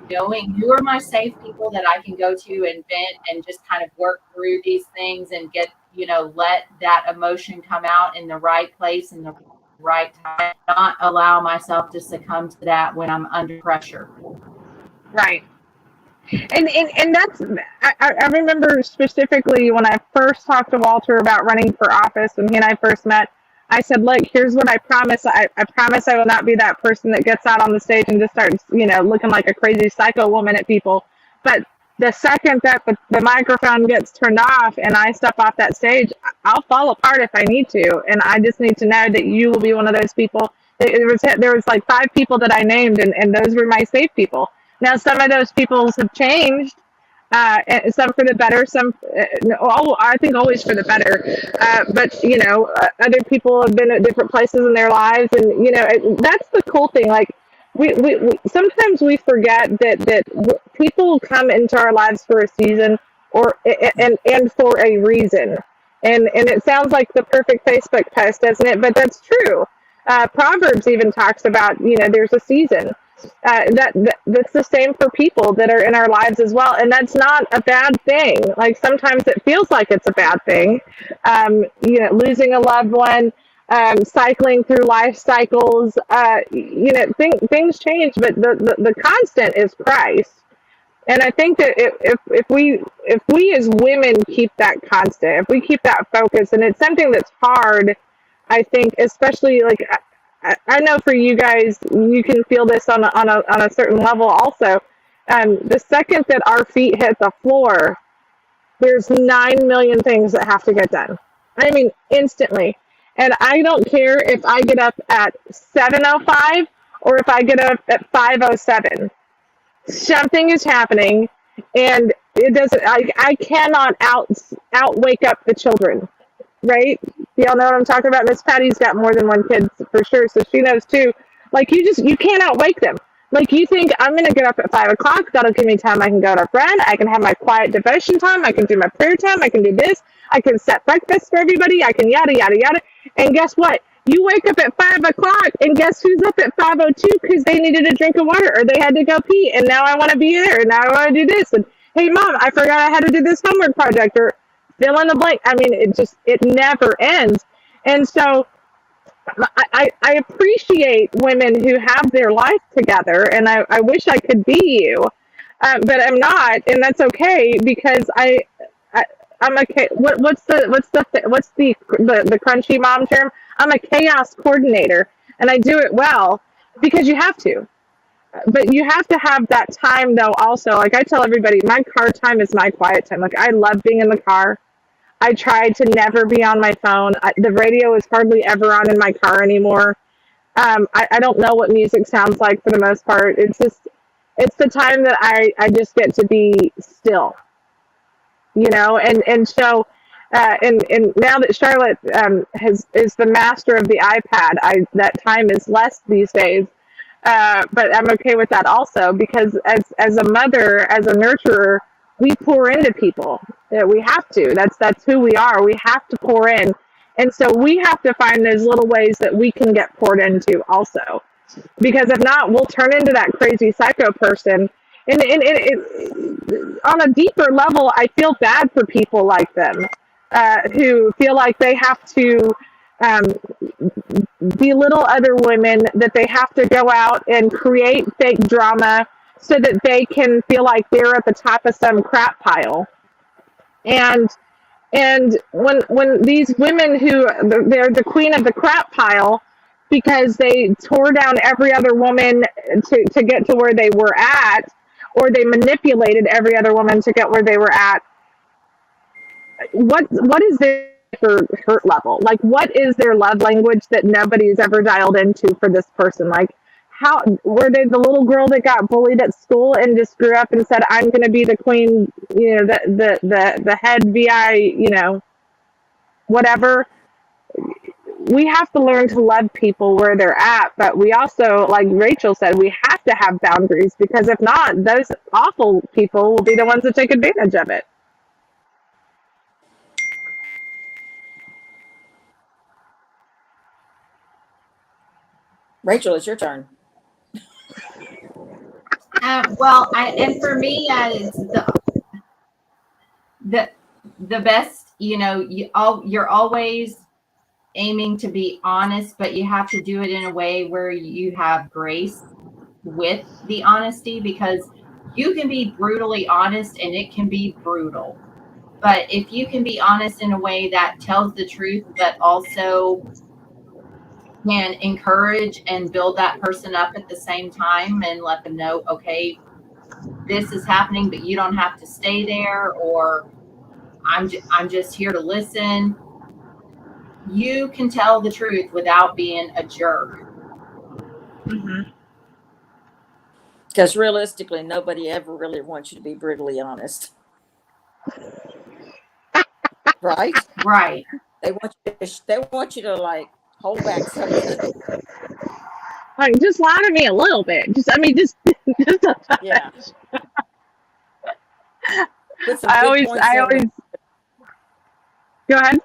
knowing who are my safe people that I can go to and vent and just kind of work through these things and get, let that emotion come out in the right place in the right time, not allow myself to succumb to that when I'm under pressure. Right. And that's I remember specifically when I first talked to Walter about running for office when he and I first met. I said, look, here's what I promise. I promise I will not be that person that gets out on the stage and just starts, looking like a crazy psycho woman at people. But the second that the microphone gets turned off and I step off that stage, I'll fall apart if I need to. And I just need to know that you will be one of those people. There was like 5 people that I named, and those were my safe people. Now, some of those people have changed, and some for the better, some, no, I think always for the better. But, other people have been at different places in their lives. And, that's the cool thing. Like, we sometimes we forget that people come into our lives for a season and for a reason. And it sounds like the perfect Facebook post, doesn't it? But that's true. Proverbs even talks about, there's a season. That's the same for people that are in our lives as well, and that's not a bad thing. Like sometimes it feels like it's a bad thing, losing a loved one, cycling through life cycles. Things change, but the constant is Christ. And I think that if we as women keep that constant, if we keep that focus, and it's something that's hard, I think, especially like I know for you guys, you can feel this on a certain level also. The second that our feet hit the floor, there's 9 million things that have to get done. I mean, instantly. And I don't care if I get up at 7:05 or if I get up at 5:07. Something is happening, and it doesn't. I cannot out wake up the children, right? Y'all know what I'm talking about. Miss Patty's got more than one kid for sure, so she knows too. Like you can't outwake them. Like you think I'm gonna get up at 5 o'clock. That'll give me time. I can go to run. I can have my quiet devotion time. I can do my prayer time. I can do this. I can set breakfast for everybody. I can yada yada yada. And guess what? You wake up at 5 o'clock, and guess who's up at 5:02 because they needed a drink of water or they had to go pee, and now I want to be there, and now I want to do this, and hey mom, I forgot I had to do this homework project, or fill in the blank. I mean, it never ends. And so I appreciate women who have their life together, and I wish I could be you, but I'm not, and that's okay because I I'm okay. What's the crunchy mom term? I'm a chaos coordinator, and I do it well because you have to. But you have to have that time though. Also, like I tell everybody, my car time is my quiet time. Like I love being in the car. I try to never be on my phone. The radio is hardly ever on in my car anymore. I don't know what music sounds like for the most part. It's the time that I just get to be still, and so, and now that Charlotte is the master of the iPad, that time is less these days. But I'm okay with that also because as a mother, as a nurturer, we pour into people. We have to. That's who we are. We have to pour in, and so we have to find those little ways that we can get poured into also. Because if not, we'll turn into that crazy psycho person. And on a deeper level, I feel bad for people like them who feel like they have to um, belittle other women, that they have to go out and create fake drama so that they can feel like they're at the top of some crap pile. And when these women who they're the queen of the crap pile because they tore down every other woman to get to where they were at, or they manipulated every other woman to get where they were at, what is their hurt level? Like what is their love language that nobody's ever dialed into for this person? Like how were they the little girl that got bullied at school and just grew up and said, I'm going to be the queen, the head VI, whatever. We have to learn to love people where they're at, but we also, like Rachel said, we have to have boundaries, because if not, those awful people will be the ones that take advantage of it. Rachel, it's your turn. And for me, it's the best. You're always aiming to be honest, but you have to do it in a way where you have grace with the honesty, because you can be brutally honest and it can be brutal. But if you can be honest in a way that tells the truth, but also can encourage and build that person up at the same time and let them know, okay, this is happening, but you don't have to stay there, or I'm just here to listen. You can tell the truth without being a jerk. Because realistically, nobody ever really wants you to be brutally honest. Right? Right. They want you to like hold back something. Like, just lie to me a little bit. Just a touch. Yeah. Put some I good always, points I in always, go ahead.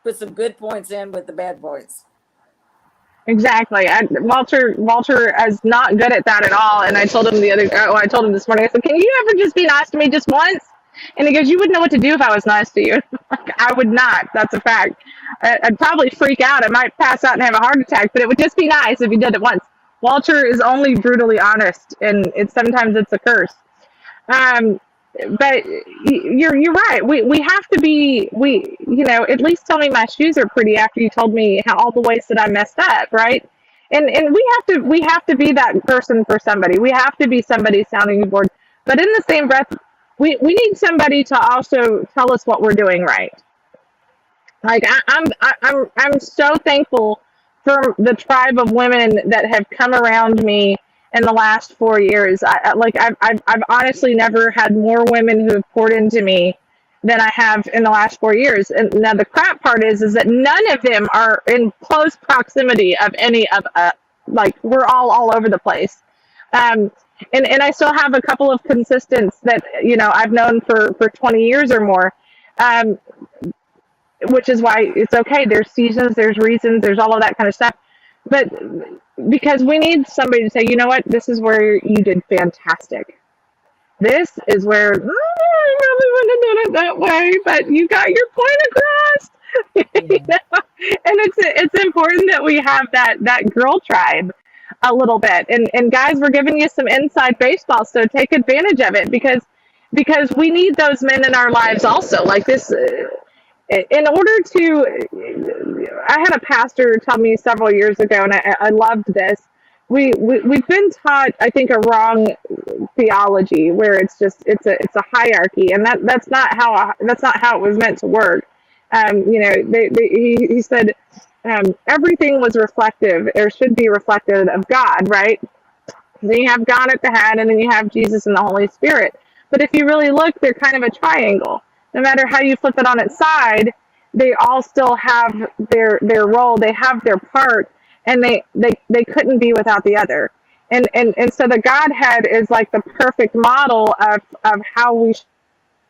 put some good points in with the bad points. Exactly. Walter is not good at that at all. And I told him I told him this morning, I said, can you ever just be nice to me just once? And he goes, you wouldn't know what to do if I was nice to you. I would not. That's a fact. I'd probably freak out. I might pass out and have a heart attack, but it would just be nice if you did it once. Walter is only brutally honest, and sometimes it's a curse. Um, but you're right. We have to be, at least tell me my shoes are pretty after you told me how all the ways that I messed up, right? And we have to be that person for somebody. We have to be somebody's sounding board. But in the same breath, we need somebody to also tell us what we're doing right. Like I'm so thankful for the tribe of women that have come around me in the last 4 years. I've honestly never had more women who have poured into me than I have in the last 4 years. And now the crap part is that none of them are in close proximity of any of like we're all over the place. And I still have a couple of consistents that I've known for 20 years or more. Um, which is why it's okay. There's seasons, there's reasons, there's all of that kind of stuff. But because we need somebody to say, you know what, this is where you did fantastic. This is where I really wouldn't have done it that way, but you got your point across. And it's important that we have that girl tribe a little bit. And guys, we're giving you some inside baseball, so take advantage of it, because we need those men in our lives also. Like this. In order to, I had a pastor tell me several years ago, and I loved this. We've been taught, I think, a wrong theology where it's a hierarchy, and that's not how it was meant to work. He said everything was reflective, or should be reflective of God, right? Then you have God at the head, and then you have Jesus and the Holy Spirit. But if you really look, they're kind of a triangle. No matter how you flip it on its side, they all still have their role. They have their part, and they couldn't be without the other. And so the Godhead is like the perfect model of how we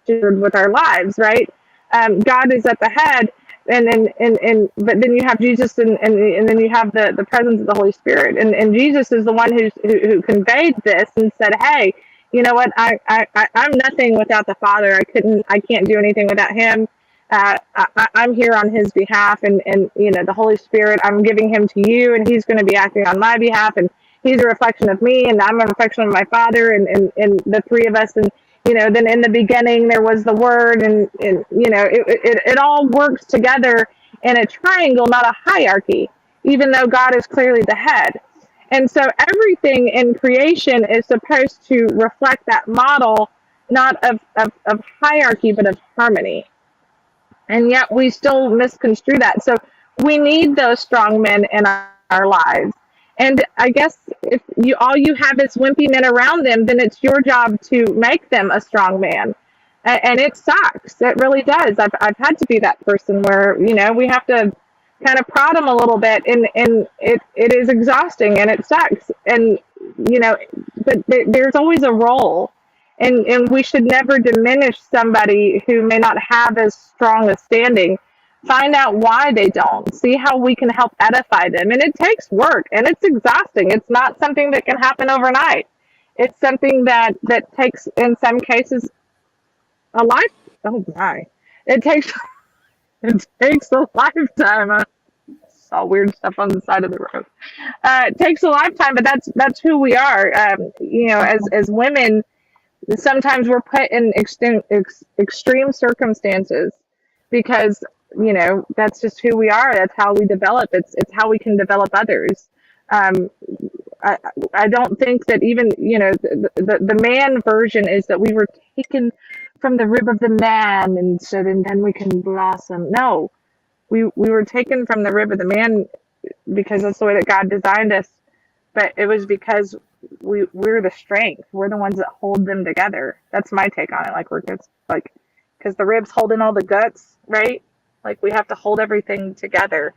should with our lives, right? God is at the head, but then you have Jesus, and then you have the presence of the Holy Spirit, and Jesus is the one who conveyed this and said, hey, you know what? I'm nothing without the Father. I can't do anything without Him. I'm here on His behalf, and the Holy Spirit, I'm giving Him to you, and He's going to be acting on my behalf, and He's a reflection of me, and I'm a reflection of my Father, and the three of us, and then in the beginning there was the Word, and it all works together in a triangle, not a hierarchy, even though God is clearly the head. And so everything in creation is supposed to reflect that model, not of hierarchy, but of harmony. And yet we still misconstrue that. So we need those strong men in our lives. And I guess if all you have is wimpy men around them, then it's your job to make them a strong man. And it sucks. It really does. I've had to be that person where, we have to kind of prod them a little bit, and it is exhausting and it sucks. And, but there's always a role. And we should never diminish somebody who may not have as strong a standing. Find out why they don't. See how we can help edify them. And it takes work and it's exhausting. It's not something that can happen overnight. It's something that takes, in some cases, a life. Oh my! It takes it takes a lifetime. I saw weird stuff on the side of the road. It takes a lifetime, but that's who we are. As women, sometimes we're put in extreme circumstances because that's just who we are. That's how we develop. It's how we can develop others. Um, I don't think that even the man version is that we were taken from the rib of the man, and so then we can blossom. No, we were taken from the rib of the man because that's the way that God designed us. But it was because we're the strength. We're the ones that hold them together. That's my take on it. Like because the ribs holding all the guts, right? Like we have to hold everything together.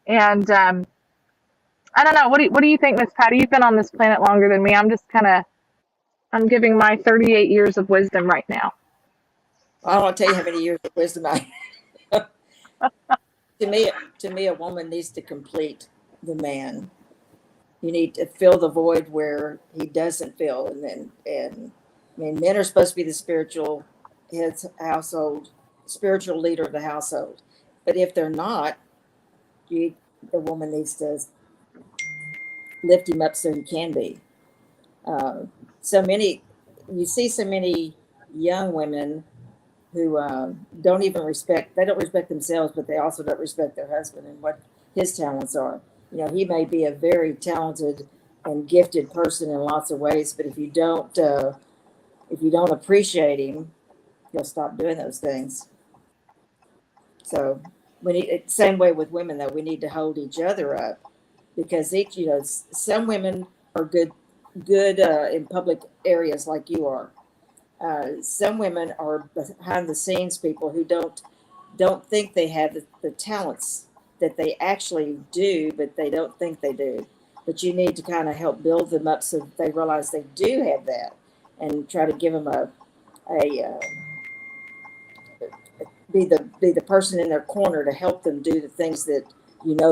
And I don't know. What do you think, Miss Patty? You've been on this planet longer than me. I'm giving my 38 years of wisdom right now. I don't want to tell you how many years of wisdom I to me, a woman needs to complete the man. You need to fill the void where he doesn't fill, and I mean, men are supposed to be the spiritual spiritual leader of the household. But if they're not, the woman needs to lift him up so he can be. You see so many young women who don't respect themselves, but they also don't respect their husband and what his talents are. He may be a very talented and gifted person in lots of ways, but if you don't appreciate him, he'll stop doing those things. So same way with women, though, we need to hold each other up, because some women are good in public areas like you are. Some women are behind the scenes people who don't think they have the talents that they actually do, but they don't think they do. But you need to kind of help build them up so that they realize they do have that, and try to give them be the person in their corner to help them do the things that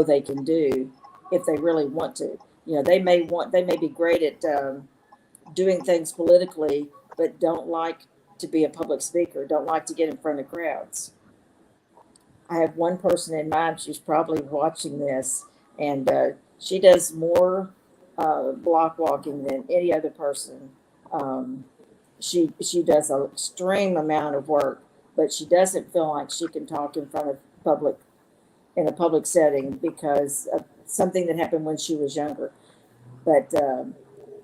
they can do if they really want to. They may be great at doing things politically, but don't like to be a public speaker, don't like to get in front of crowds. I have one person in mind. She's probably watching this, and she does more block walking than any other person. She does an extreme amount of work, but she doesn't feel like she can talk in front of in a public setting because of something that happened when she was younger. But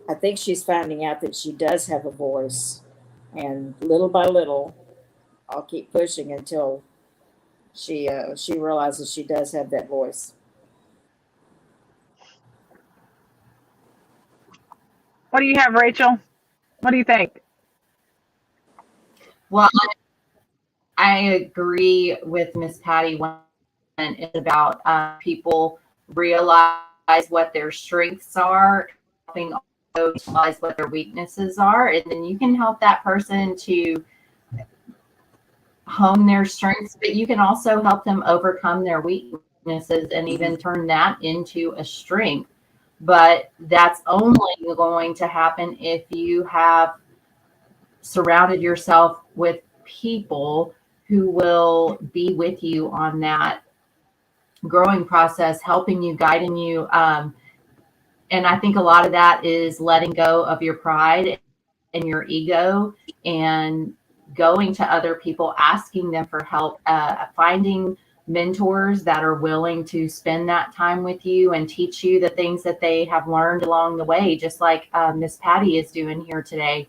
I think she's finding out that she does have a voice, and little by little, I'll keep pushing until she realizes she does have that voice. What do you have, Rachel? What do you think? Well, I agree with Miss Patty when it's about people realize what their strengths are, helping also realize what their weaknesses are, and then you can help that person to hone their strengths, but you can also help them overcome their weaknesses and even turn that into a strength. But that's only going to happen if you have surrounded yourself with people who will be with you on that growing process, helping you, guiding you. And I think a lot of that is letting go of your pride and your ego and going to other people, asking them for help, finding mentors that are willing to spend that time with you and teach you the things that they have learned along the way, just like Miss Patty is doing here today.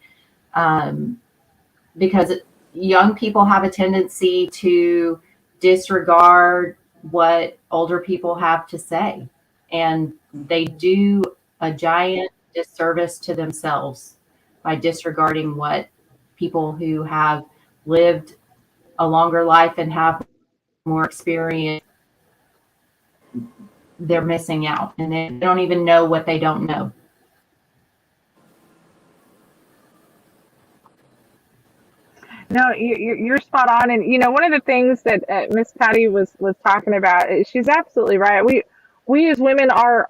Because young people have a tendency to disregard what older people have to say. And they do a giant disservice to themselves by disregarding what people who have lived a longer life and have more experience, they're missing out, and they don't even know what they don't know. No, you're spot on. And one of the things that Miss Patty was talking about, she's absolutely right. We as women are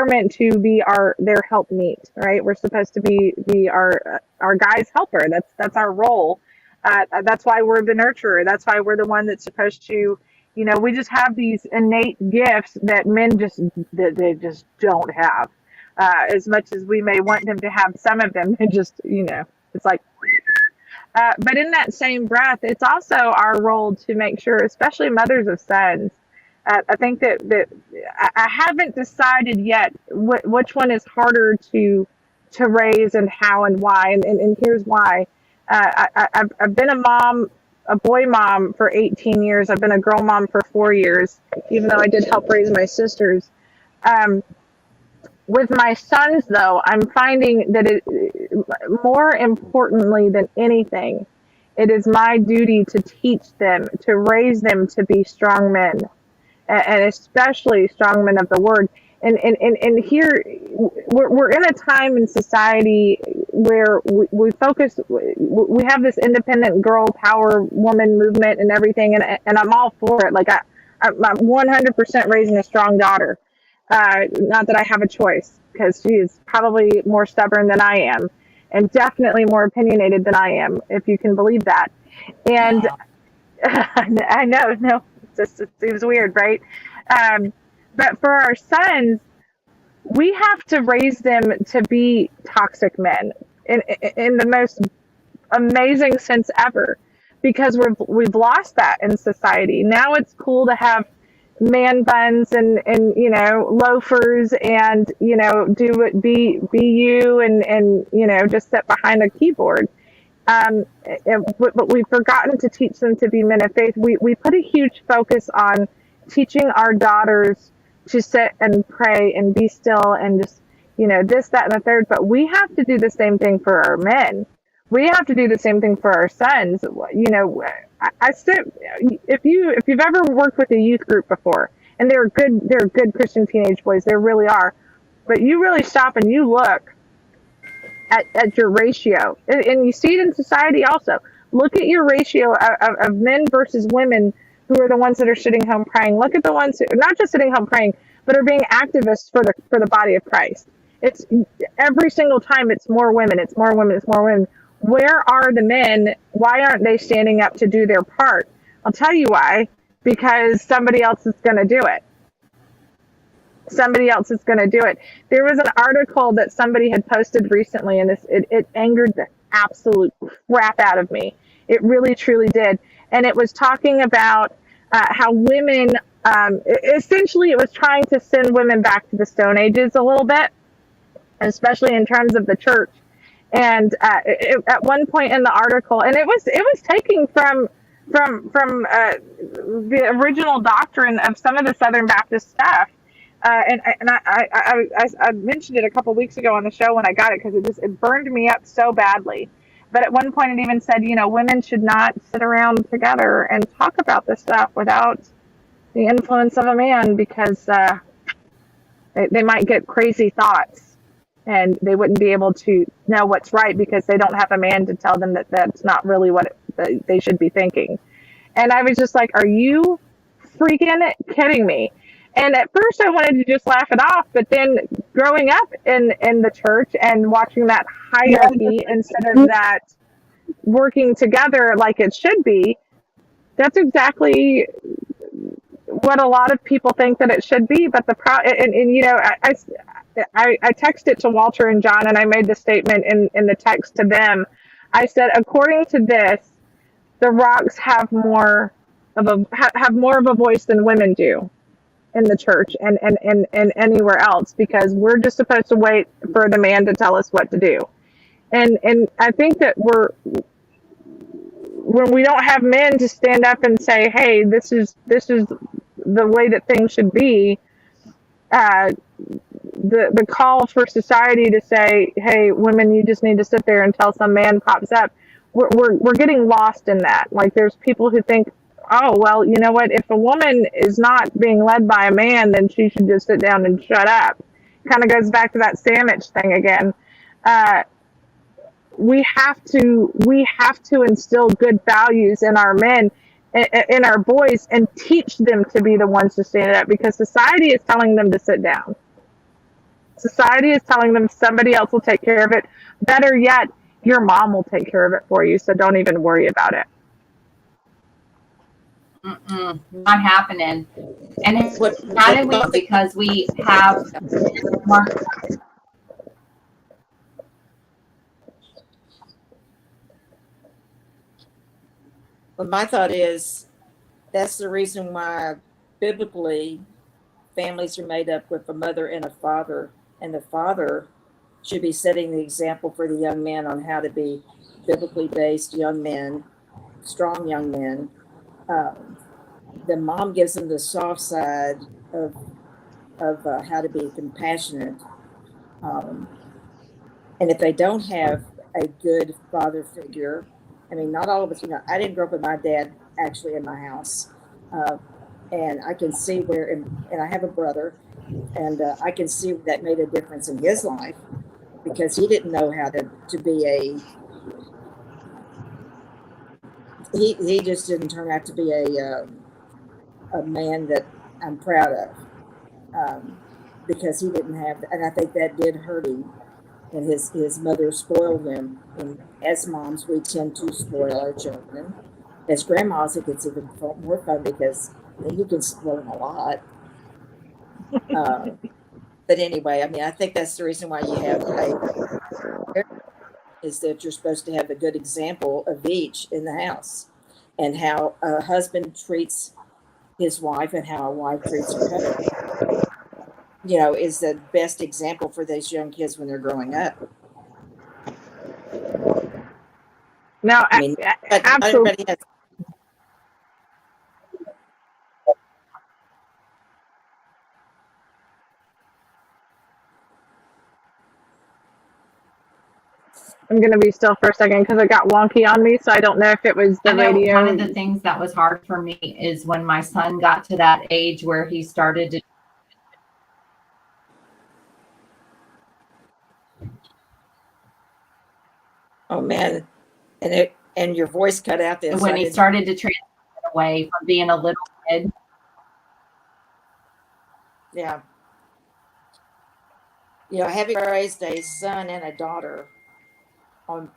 meant to be their helpmeet, right? We're supposed to be our guy's helper. That's our role. That's why we're the nurturer. That's why we're the one that's supposed to, we just have these innate gifts that men they just don't have. As much as we may want them to have some of them, they just, it's like. But in that same breath, it's also our role to make sure, especially mothers of sons. I think that I haven't decided yet which one is harder to raise and how and why, and here's why. I've been a boy mom for 18 years. I've been a girl mom for 4 years, even though I did help raise my sisters. With my sons, though, I'm finding that more importantly than anything, it is my duty to teach them, to raise them to be strong men, and especially strong men of the word. And here, we're in a time in society where we focus, we have this independent girl power woman movement and everything, and I'm all for it. Like, I'm 100% raising a strong daughter. Not that I have a choice, because she is probably more stubborn than I am, and definitely more opinionated than I am, if you can believe that. And I know, no, it seems weird, right? But for our sons, we have to raise them to be toxic men in the most amazing sense ever, because we've lost that in society. Now it's cool to have man buns and loafers and be you and just sit behind a keyboard, but we've forgotten to teach them to be men of faith. We put a huge focus on teaching our daughters to sit and pray and be still and just this, that, and the third, but we have to do the same thing for our men. We have to do the same thing for our sons. I still, if you've ever worked with a youth group before, and they're good Christian teenage boys, they really are, but you really stop and you look at your ratio, and you see it in society also. Look at your ratio of men versus women who are the ones that are sitting home praying. Look at the ones who are not just sitting home praying, but are being activists for the body of Christ. It's every single time it's more women, it's more women, it's more women. Where are the men? Why aren't they standing up to do their part? I'll tell you why. Because somebody else is going to do it. Somebody else is going to do it. There was an article that somebody had posted recently, and it angered the absolute crap out of me. It really, truly did. And it was talking about how women, essentially it was trying to send women back to the Stone Ages a little bit, especially in terms of the church. And at one point in the article, and it was taking from the original doctrine of some of the Southern Baptist stuff. I mentioned it a couple weeks ago on the show when I got it, because it burned me up so badly. But at one point it even said, women should not sit around together and talk about this stuff without the influence of a man, because they might get crazy thoughts. And they wouldn't be able to know what's right because they don't have a man to tell them that that's not really what they should be thinking. And I was just like, are you freaking kidding me? And at first I wanted to just laugh it off, but then growing up in the church and watching that hierarchy instead of that working together like it should be, that's exactly what a lot of people think that it should be. But I texted to Walter and John, and I made the statement in the text to them. I said, according to this, the rocks have more of a voice than women do in the church and anywhere else, because we're just supposed to wait for the man to tell us what to do. And I think that when we don't have men to stand up and say, hey, this is the way that things should be, uh, the call for society to say, hey, women, you just need to sit there until some man pops up. We're getting lost in that. Like, there's people who think, oh, well, you know what? If a woman is not being led by a man, then she should just sit down and shut up. Kind of goes back to that sandwich thing again. Uh, we have to instill good values in our men, in our boys, and teach them to be the ones to stand up, because society is telling them to sit down. Society is telling them somebody else will take care of it. Better yet, your mom will take care of it for you, so don't even worry about it. Not happening. And it's What not only because we have But my thought is that's the reason why biblically families are made up with a mother and a father, and the father should be setting the example for the young men on how to be biblically based young men, strong young men. The mom gives them the soft side of how to be compassionate. And if they don't have a good father figure, I mean, not all of us, I didn't grow up with my dad actually in my house. And I can see where, and I have a brother, and I can see that made a difference in his life, because he didn't know how to be he just didn't turn out to be a man that I'm proud of, because he didn't have, and I think that did hurt him, and his mother spoiled him, and as moms we tend to spoil our children. As grandmas it gets even more fun, because you can spoil them a lot. But anyway, I mean, I think that's the reason why you have is that you're supposed to have a good example of each in the house, and how a husband treats his wife and how a wife treats her husband, is the best example for these young kids when they're growing up. Now, I mean, but not absolutely. everybody has. I'm going to be still for a second because it got wonky on me, so I don't know if it was the radio. One of the things that was hard for me is when my son got to that age where he started to. Oh man, and your voice cut out there. When he started to transition away from being a little kid. Yeah. Having raised a son and a daughter,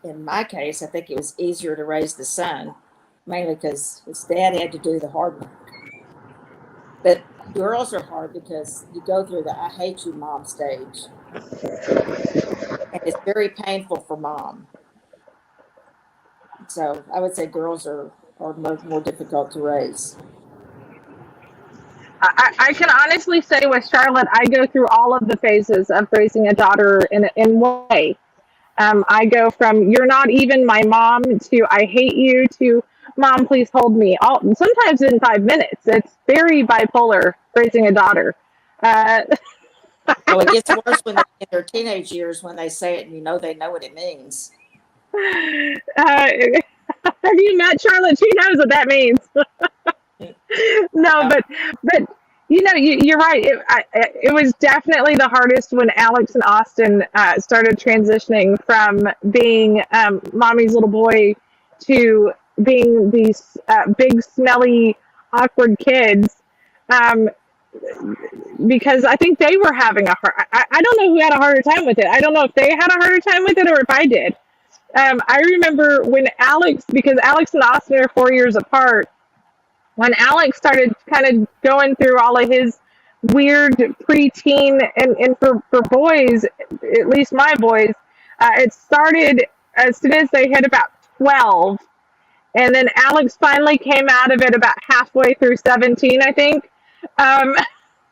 in my case, I think it was easier to raise the son, mainly because his dad had to do the hard work. But girls are hard because you go through the I hate you mom stage. And it's very painful for mom. So I would say girls are more difficult to raise. I can honestly say with Charlotte, I go through all of the phases of raising a daughter in one way. I go from you're not even my mom to I hate you to mom, please hold me. Sometimes in 5 minutes. It's very bipolar raising a daughter. It gets worse when they're in their teenage years, when they say it and they know what it means. Have you met Charlotte? She knows what that means. No, but you're right. It was definitely the hardest when Alex and Austin started transitioning from being mommy's little boy to being these big, smelly, awkward kids. Because I think they were having I don't know who had a harder time with it. I don't know if they had a harder time with it or if I did. I remember when because Alex and Austin are 4 years apart, when Alex started kind of going through all of his weird preteen, and for boys, at least my boys, it started as soon as they hit about 12. And then Alex finally came out of it about halfway through 17, I think.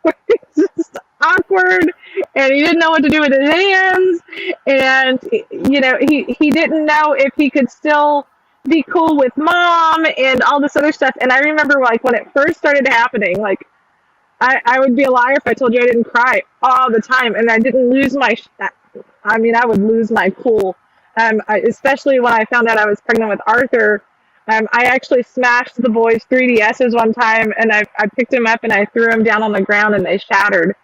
It's just awkward, and he didn't know what to do with his hands, and he didn't know if he could still be cool with mom and all this other stuff. And I remember when it first started happening, I would be a liar if I told you I didn't cry all the time, and I didn't lose my. I mean, I would lose my cool. Especially when I found out I was pregnant with Arthur. I actually smashed the boys' 3DSs one time, and I picked them up and I threw them down on the ground, and they shattered.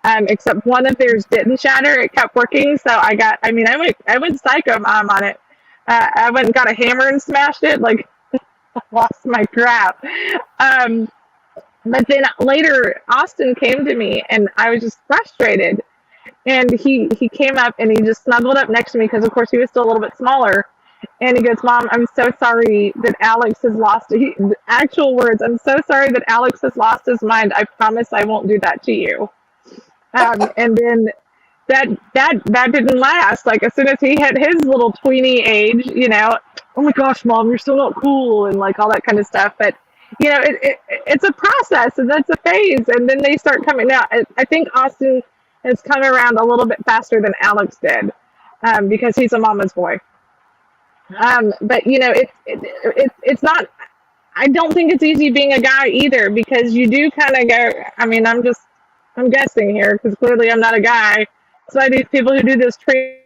Except one of theirs didn't shatter; it kept working. So I got. I mean, I went psycho mom on it. I went and got a hammer and smashed it. Like lost my crap. Um, but then later, Austin came to me, and I was just frustrated. And he came up and he just snuggled up next to me because, of course, he was still a little bit smaller. And he goes, "Mom, I'm so sorry that Alex has lost." Actual words, "I'm so sorry that Alex has lost his mind. I promise I won't do that to you." And then that didn't last. Like as soon as he hit his little tweeny age, oh my gosh, Mom, you're still not cool, and like all that kind of stuff. But it's a process, and that's a phase, and then they start coming out. I think Austin has come around a little bit faster than Alex did, because he's a mama's boy. But it's not. I don't think it's easy being a guy either, because you do kind of go. I mean, I'm guessing here because clearly I'm not a guy. So these people who do this training.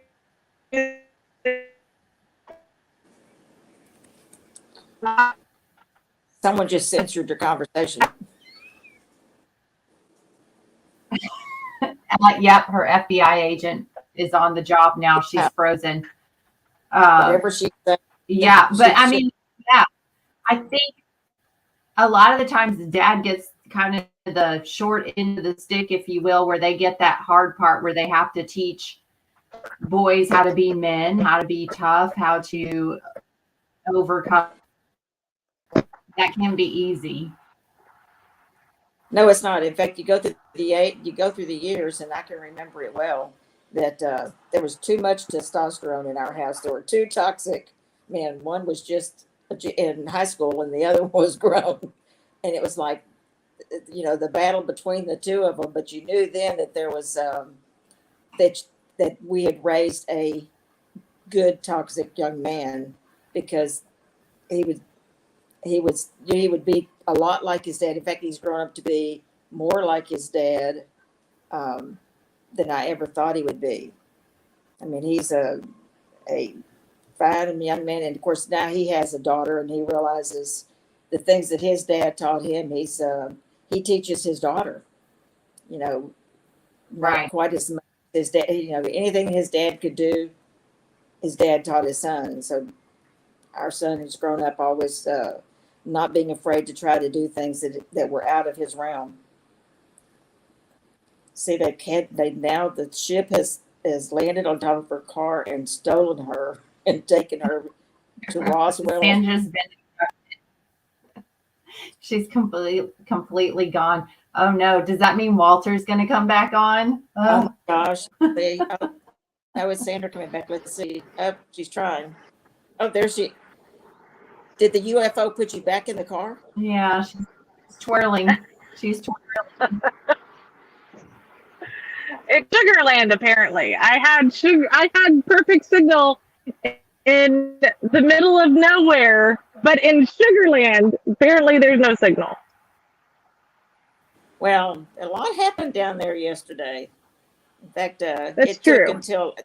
Someone just censored your conversation. Yep, her FBI agent is on the job now. She's frozen. Whatever she said. Yeah, but I mean, yeah, I think a lot of the times the dad gets kind of the short end of the stick, if you will, where they get that hard part where they have to teach boys how to be men, how to be tough, how to overcome. That can be easy. No, it's not. In fact, you go through the years, and I can remember it well, that there was too much testosterone in our house. There were two toxic men. One was just in high school, and the other was grown. And it was like, the battle between the two of them. But you knew then that there was that we had raised a good toxic young man, because he would be a lot like his dad. In fact, he's grown up to be more like his dad than I ever thought he would be. I mean, he's a fine young man, and of course now he has a daughter, and he realizes the things that his dad taught him. He teaches his daughter, not Right. quite as much as his dad. Anything his dad could do, his dad taught his son. So our son has grown up always not being afraid to try to do things that were out of his realm. See, now the ship has landed on top of her car and stolen her and taken her to Roswell. Sandra's been. She's completely gone. Oh no! Does that mean Walter's going to come back on? Oh my gosh! How is Sandra coming back? Let's see. Oh, she's trying. Oh, there she. Did the UFO put you back in the car? Yeah, she's twirling. She's twirling. It's Sugarland, apparently. I had perfect signal in the middle of nowhere, but in Sugarland, apparently there's no signal. Well, a lot happened down there yesterday. In fact, That's it true. took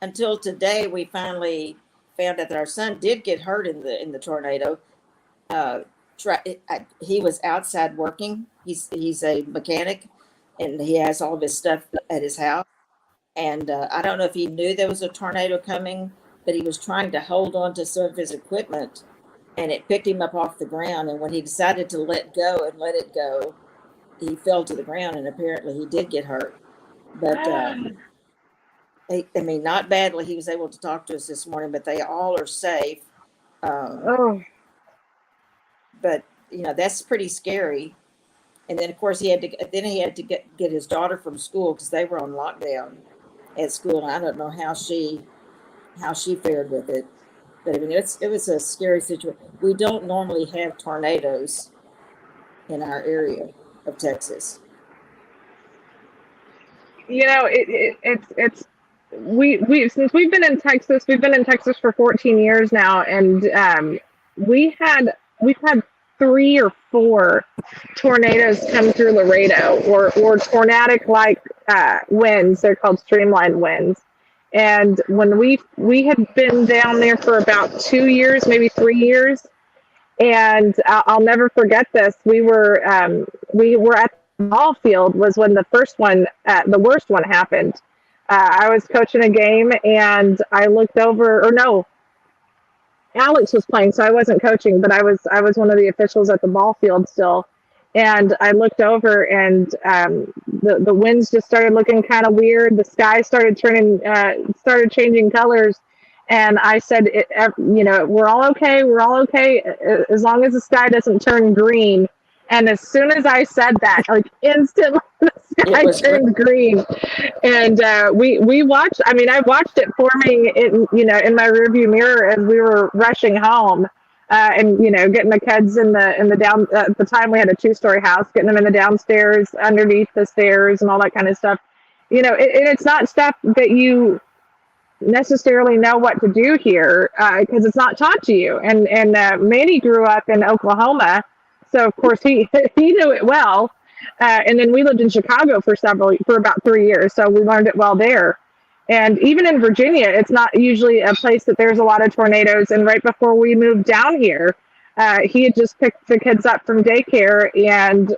until today we finally found out that our son did get hurt in the tornado. He was outside working. He's a mechanic, and he has all of his stuff at his house. And I don't know if he knew there was a tornado coming, but he was trying to hold on to some of his equipment, and it picked him up off the ground. And when he decided to let it go, he fell to the ground, and apparently he did get hurt. But not badly. He was able to talk to us this morning, but they all are safe. Oh, But that's pretty scary. And then of course he had to get his daughter from school, because they were on lockdown at school. And I don't know how she fared with it, but I mean it was a scary situation. We don't normally have tornadoes in our area of Texas. it's since we've been in Texas for 14 years now, and we've had 3 or 4 tornadoes come through Laredo, or tornadic like winds. They're called streamline winds. And when we had been down there for about 2 years, maybe 3 years, and I'll never forget this. We were at the ball field was when the worst one happened. I was coaching a game and I looked over, or no, Alex was playing, so I wasn't coaching, but I was one of the officials at the ball field still. And I looked over, and the winds just started looking kind of weird. The sky started started changing colors, and I said, we're all okay. We're all okay as long as the sky doesn't turn green. And as soon as I said that, like instantly, the sky turned green. And we watched. I mean, I watched it forming in my rearview mirror as we were rushing home, and getting the kids in the down. At the time, we had a 2-story house, getting them in the downstairs, underneath the stairs, and all that kind of stuff. And it's not stuff that you necessarily know what to do here because it's not taught to you. And Manny grew up in Oklahoma, so of course he knew it well. And then we lived in Chicago for about 3 years, so we learned it well there. And even in Virginia, it's not usually a place that there's a lot of tornadoes. And right before we moved down here, he had just picked the kids up from daycare and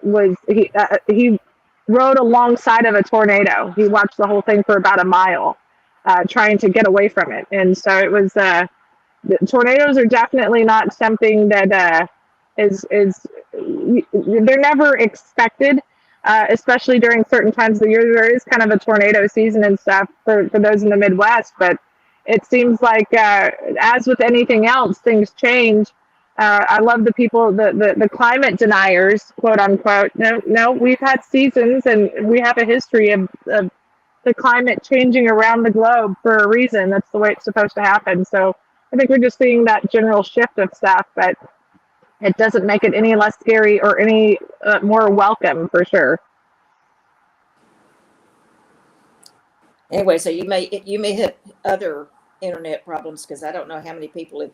he rode alongside of a tornado. He watched the whole thing for about a mile, trying to get away from it. And so it was. The tornadoes are definitely not something that they're never expected, especially during certain times of the year. There is kind of a tornado season and stuff for those in the Midwest, but it seems like as with anything else, things change. I love the people, the climate deniers, quote unquote. No, we've had seasons and we have a history of the climate changing around the globe for a reason. That's the way it's supposed to happen. So I think we're just seeing that general shift of stuff, but it doesn't make it any less scary or any more welcome, for sure. Anyway, so you may hit other internet problems because I don't know how many people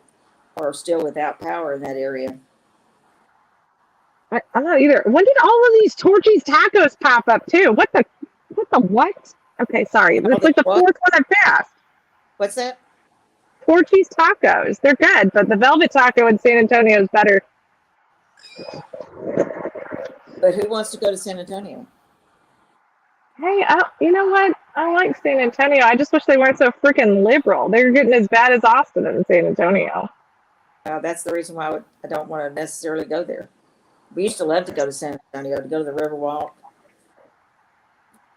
are still without power in that area. I'm not either. When did all of these Torchy's tacos pop up too? What the what? Okay, sorry. It's like the fourth one I passed. What's that? Torchy's tacos. They're good, but the Velvet Taco in San Antonio is better. But who wants to go to San Antonio? Hey, you know what? I like San Antonio. I just wish they weren't so freaking liberal. They're getting as bad as Austin and San Antonio. That's the reason why I don't want to necessarily go there. We used to love to go to San Antonio, to go to the Riverwalk.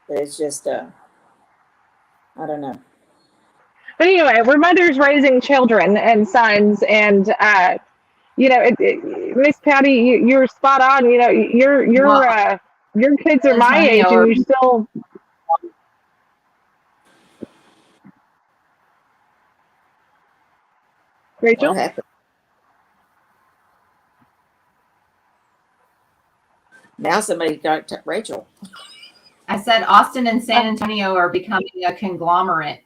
But it's just, I don't know. But anyway, we're mothers raising children and sons, and Miss Patty, you're spot on. Your kids are my age, and you still. Rachel? What happened? Now somebody got Rachel. I said Austin and San Antonio are becoming a conglomerate.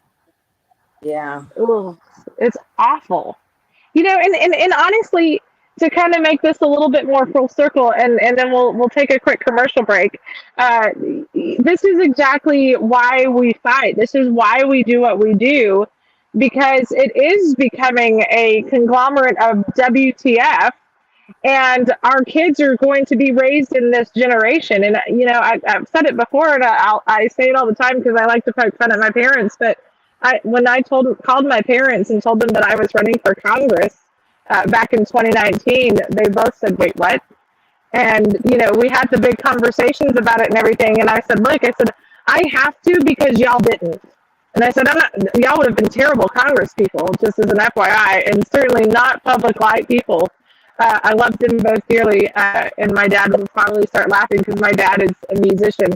Yeah. Ugh, it's awful. And honestly, to kind of make this a little bit more full circle, and then we'll take a quick commercial break. This is exactly why we fight. This is why we do what we do, because it is becoming a conglomerate of WTF, and our kids are going to be raised in this generation. And I've said it before, and I say it all the time because I like to poke fun at my parents. But when I called my parents and told them that I was running for Congress back in 2019, they both said, "Wait, what?" And we had the big conversations about it and everything. And I said, "Look, I have to because y'all didn't." And I said, y'all would have been terrible Congress people, just as an FYI, and certainly not public light people. I loved them both dearly, and my dad will probably start laughing because my dad is a musician.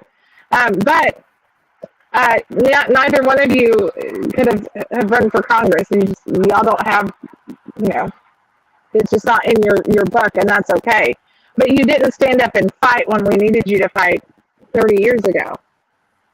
But neither one of you could have run for Congress. Y'all don't have, it's just not in your book, and that's okay. But you didn't stand up and fight when we needed you to fight 30 years ago.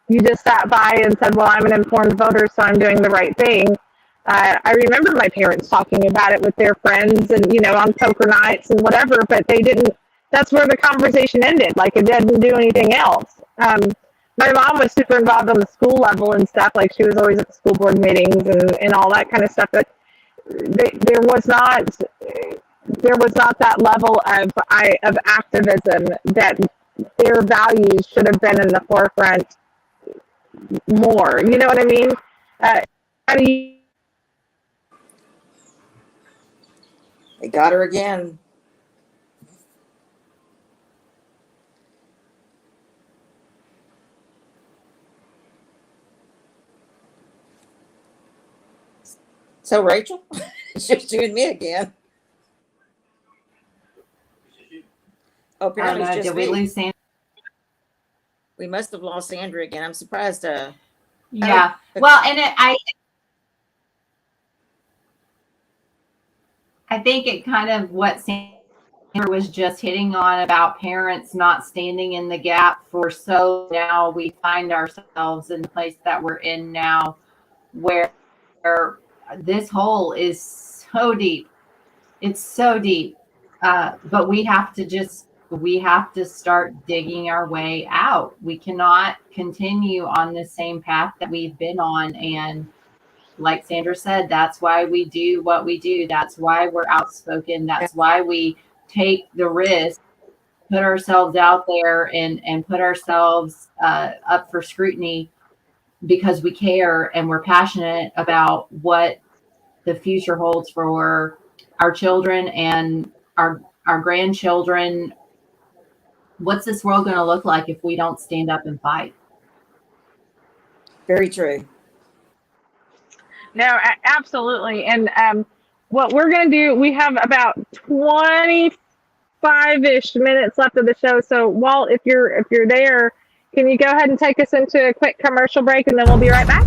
You just sat by and said, well, I'm an informed voter, so I'm doing the right thing. I remember my parents talking about it with their friends and, on poker nights and whatever, but they didn't, that's where the conversation ended. Like it didn't do anything else. My mom was super involved on the school level and stuff. Like she was always at the school board meetings and all that kind of stuff. But there was not that level of activism that their values should have been in the forefront more. You know what I mean? How do you? They got her again. So Rachel, it's just you and me again. Oh, I apparently don't know. it's just Did we me. lose Sandra? We must have lost Sandra again. I'm surprised. Yeah. Well, and I think it kind of what Sandra was just hitting on about parents not standing in the gap for so now we find ourselves in the place that we're in now where this hole is so deep. It's so deep. But we have to start digging our way out. We cannot continue on the same path that we've been on. And like Sandra said, that's why we do what we do. That's why we're outspoken. That's why we take the risk, put ourselves out there and put ourselves up for scrutiny because we care and we're passionate about what the future holds for our children and our grandchildren. What's this world going to look like if we don't stand up and fight? Very true. No, absolutely. And what we're going to do, we have about 25-ish minutes left of the show. So, Walt, if you're there, can you go ahead and take us into a quick commercial break, and then we'll be right back?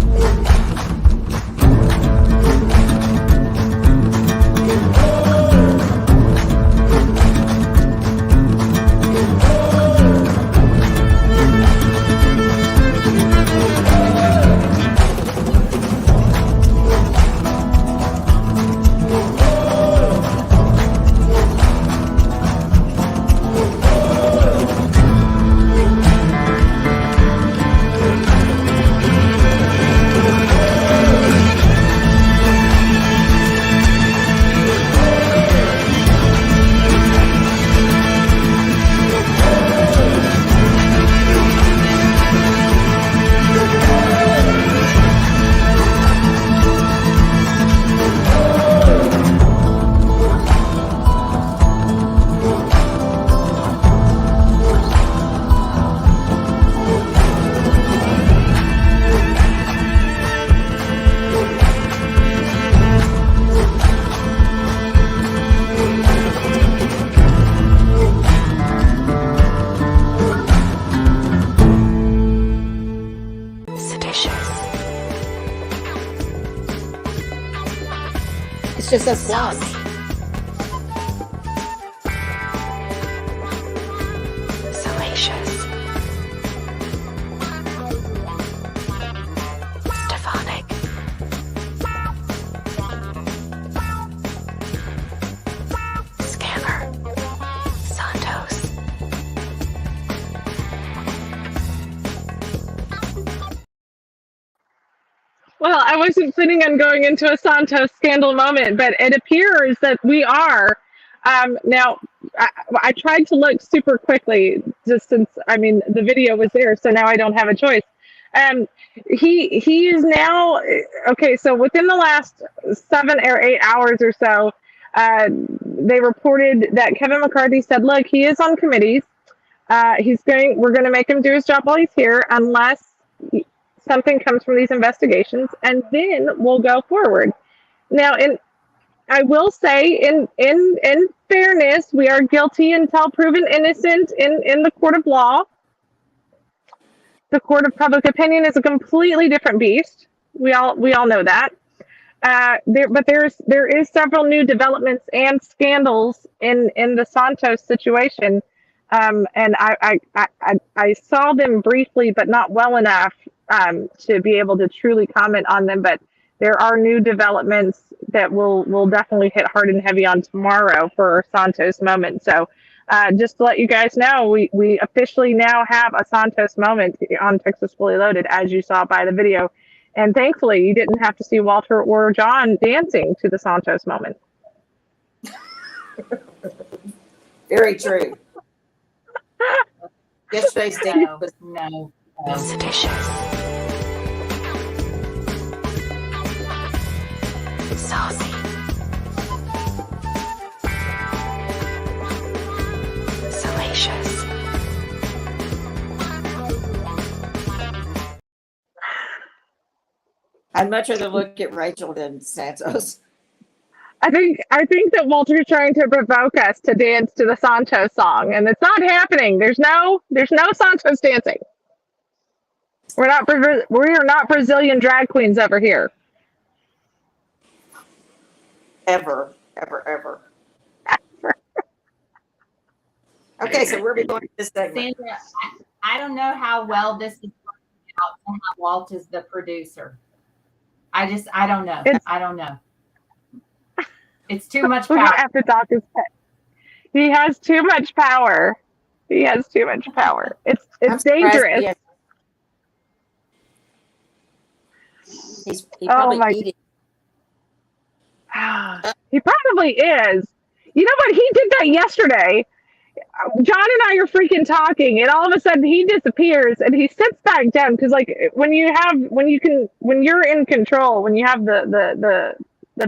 It's just us blondes. Salacious. Stephanic. Scammer. Santos. Well, I wasn't planning on going into a Santos scandal moment, but it appears that we are. Now, I tried to look super quickly, just since, the video was there, so now I don't have a choice. He is now, okay, so within the last 7 or 8 hours or so, they reported that Kevin McCarthy said, look, he is on committees. We're going to make him do his job while he's here, unless something comes from these investigations, and then we'll go forward. Now, I will say, in fairness, we are guilty until proven innocent in the court of law. The court of public opinion is a completely different beast. We all know that. There is several new developments and scandals in the Santos situation, and I saw them briefly, but not well enough to be able to truly comment on them. But there are new developments that will definitely hit hard and heavy on tomorrow for our Santos moment. So just to let you guys know, we officially now have a Santos moment on Texas Fully Loaded, as you saw by the video. And thankfully, you didn't have to see Walter or John dancing to the Santos moment. Very true. Yesterday's day was No. Seditious. Saucy. Salacious. I'd much rather look at Rachel than Santos. I think that Walter's trying to provoke us to dance to the Santos song, and it's not happening. There's no Santos dancing. We are not Brazilian drag queens over here. Ever. Okay, so where are we going with this segment? Sandra, I don't know how well this is working out to have Walt as the producer. I don't know. I don't know. It's too much We're power. gonna have to talk his head. He has too much power. It's I'm surprised dangerous. He probably my- eating. He probably is. You know what? He did that yesterday. John and I are freaking talking, and all of a sudden he disappears and he sits back down because, like, when you're in control, when you have the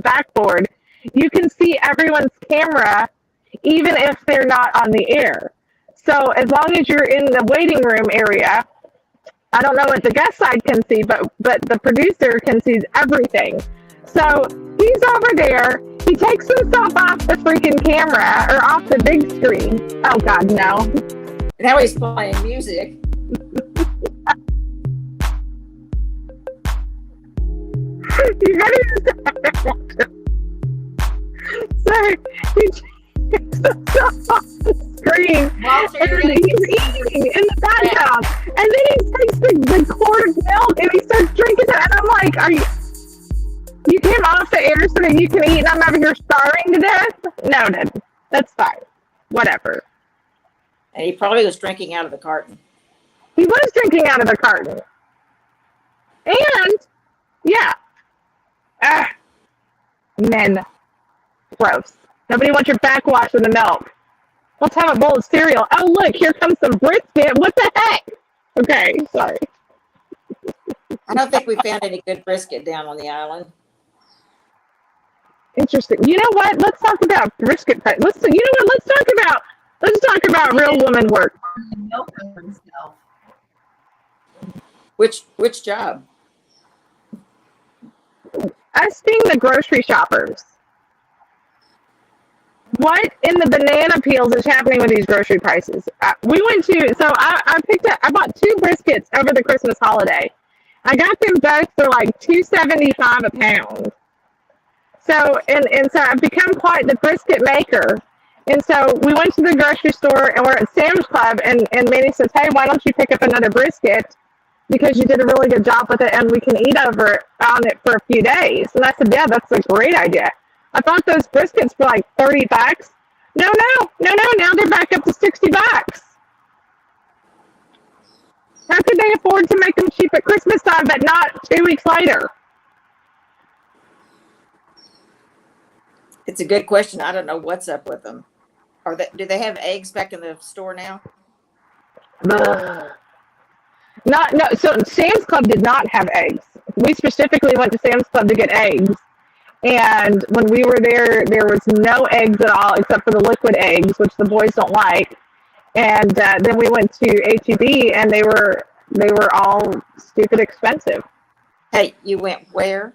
backboard, you can see everyone's camera, even if they're not on the air. So as long as you're in the waiting room area, I don't know what the guest side can see, but the producer can see everything. So he's over there. He takes himself off the freaking camera or off the big screen. Oh God, no! Now he's playing music. You gotta just so he takes himself off the screen, Walter, and then he's eating in the background, and then he takes the quart of milk and he starts drinking it, and I'm like, are you? You came off the air so that you can eat, and I'm over here starving to death? No, that's fine. Whatever. And he probably was drinking out of the carton. He was drinking out of the carton. And, yeah. Men. Gross. Nobody wants your backwash in the milk. Let's have a bowl of cereal. Oh, look, here comes some brisket. What the heck? Okay, sorry. I don't think we found any good brisket down on the island. Interesting. You know what? Let's talk about brisket. Let's talk about real woman work. Milk for himself. Which job? Us being the grocery shoppers. What in the banana peels is happening with these grocery prices? I bought 2 briskets over the Christmas holiday. I got them both for like $2.75 a pound. So so I've become quite the brisket maker. And so we went to the grocery store and we're at Sam's Club, and Manny says, hey, why don't you pick up another brisket? Because you did a really good job with it and we can eat on it for a few days. And I said, yeah, that's a great idea. I thought those briskets were like $30. No, now they're back up to $60. How could they afford to make them cheap at Christmas time, but not 2 weeks later? It's a good question. I don't know what's up with them. Do they have eggs back in the store now? So Sam's Club did not have eggs. We specifically went to Sam's Club to get eggs. And when we were there was no eggs at all except for the liquid eggs, which the boys don't like. And then we went to H-E-B, and they were all stupid expensive. Hey, you went where?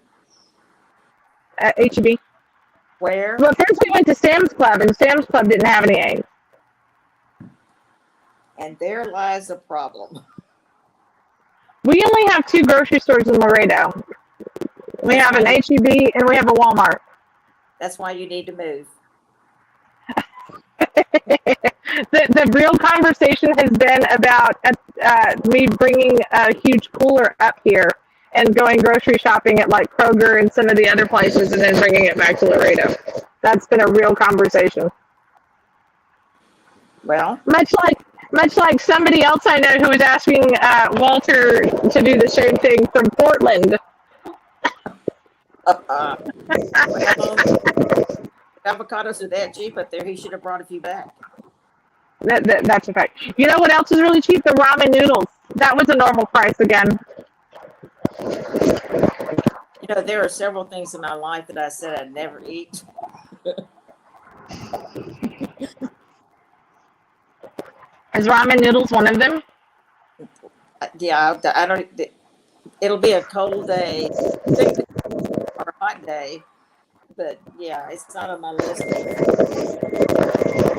H-E-B. Where? Well, first we went to Sam's Club, and Sam's Club didn't have any eggs. And there lies a problem. We only have 2 grocery stores in Laredo. We have an H-E-B and we have a Walmart. That's why you need to move. The real conversation has been about me bringing a huge cooler up here and going grocery shopping at like Kroger and some of the other places, and then bringing it back to Laredo. That's been a real conversation. Well, Much like somebody else I know who was asking Walter to do the same thing from Portland. well, avocados are that cheap up there. He should have brought a few back. That's a fact. You know what else is really cheap? The ramen noodles. That was a normal price again. You know, there are several things in my life that I said I'd never eat. Is ramen noodles one of them? Yeah, I don't. It'll be a cold day or a hot day, but yeah, it's not on my list.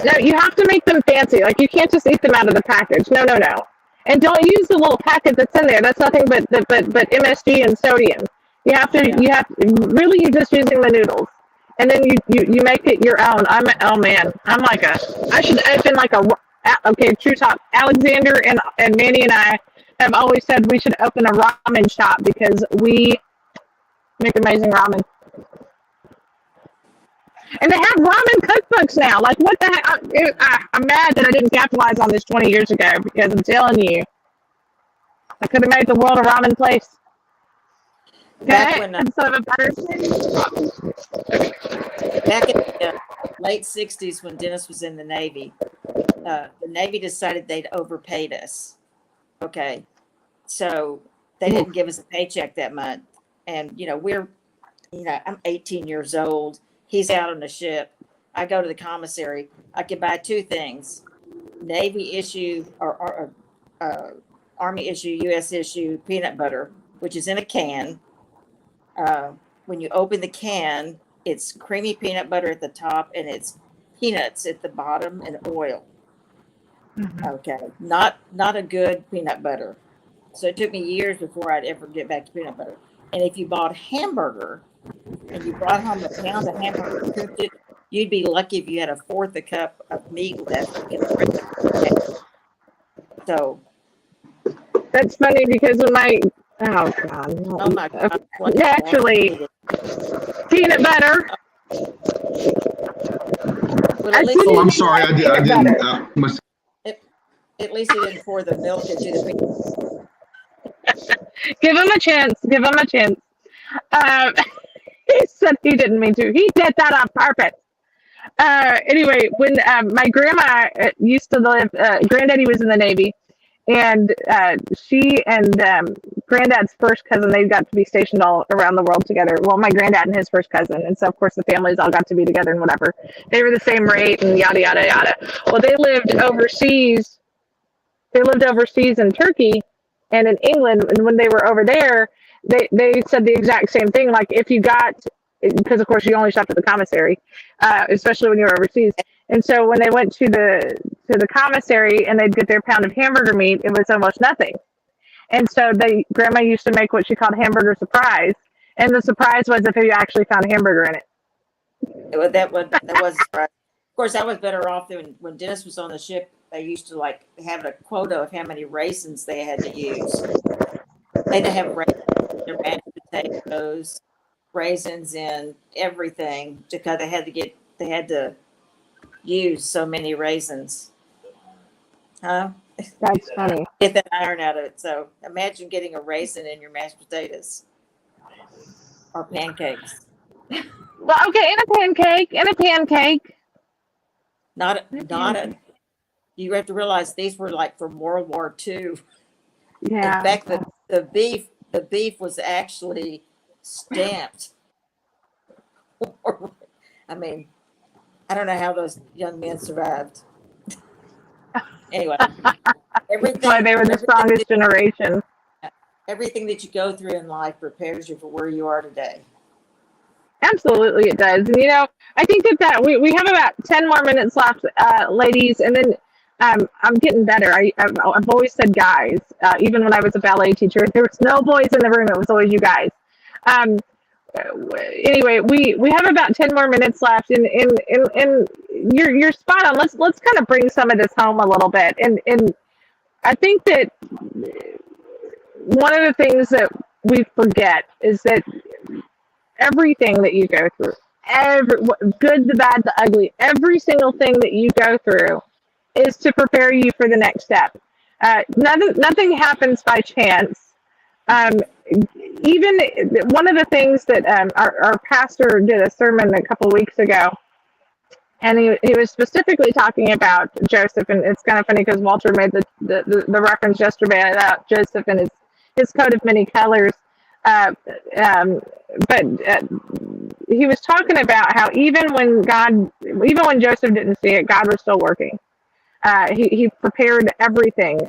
No, you have to make them fancy. Like you can't just eat them out of the package. No. And don't use the little packet that's in there. That's nothing but MSG and sodium. You have to really you're just using the noodles. And then you make it your own. I'm like I should open like a okay, true talk. Alexander and Manny and I have always said we should open a ramen shop because we make amazing ramen. And they have ramen cookbooks now. Like, what the heck? I'm mad that I didn't capitalize on this 20 years ago because I'm telling you, I could have made the world a ramen place. Back Okay? when Instead of a butter. back in the late '60s, when Dennis was in the Navy, the Navy decided they'd overpaid us. Okay, so they didn't give us a paycheck that month, and I'm 18 years old. He's out on the ship. I go to the commissary. I could buy two things: Navy issue or Army issue, U.S. issue peanut butter, which is in a can. When you open the can, it's creamy peanut butter at the top and it's peanuts at the bottom and oil. Okay, not a good peanut butter. So it took me years before I'd ever get back to peanut butter. And if you bought hamburger and you brought home a pound of hamburger and cooked it, you'd be lucky if you had a fourth a cup of meat left. So That's funny because when oh God, naturally peanut butter. Well, at least Oh, I'm sorry. I didn't. at least he didn't pour the milk into the peanut. Give him a chance. Give him a chance. He said he didn't mean to. He did that on purpose. Anyway, when my grandma used to live, granddaddy was in the Navy, and she and granddad's first cousin, they got to be stationed all around the world together. Well, my granddad and his first cousin, and so of course the families all got to be together and whatever. They were the same rate and yada yada yada. Well, they lived overseas. They lived overseas in Turkey and in England, and when they were over there, they said the exact same thing. Like if you got, because of course you only shopped at the commissary, especially when you were overseas. And so when they went to the commissary and they'd get their pound of hamburger meat, it was almost nothing. And so grandma used to make what she called hamburger surprise, and the surprise was if you actually found a hamburger in it. That was a surprise. Of course, I was better off than when Dennis was on the ship. They used to like have a quota of how many raisins they had to use. They had to have raisins in their mashed potatoes, raisins in everything because they had to use so many raisins. Huh? That's funny. Get that iron out of it. So imagine getting a raisin in your mashed potatoes or pancakes. Well, okay, in a pancake. Not a. You have to realize these were like from World War II. Yeah. In fact, the beef was actually stamped. I mean, I don't know how those young men survived. Anyway, That's why they were the strongest generation. Everything that you go through in life prepares you for where you are today. Absolutely, it does. And I think that we have about 10 more minutes left, ladies, and then I'm getting better. I've always said guys, even when I was a ballet teacher. There was no boys in the room; it was always you guys. Anyway, we have about 10 more minutes left, and you're spot on. Let's kind of bring some of this home a little bit, and I think that one of the things that we forget is that everything that you go through, good, the bad, the ugly, every single thing that you go through is to prepare you for the next step. Nothing happens by chance. Um, Even one of the things that our pastor did a sermon a couple of weeks ago, and he was specifically talking about Joseph, and it's kind of funny because Walter made the reference yesterday about Joseph and his coat of many colors. Uh, um, but he was talking about how even when Joseph didn't see it, God was still working. He prepared everything,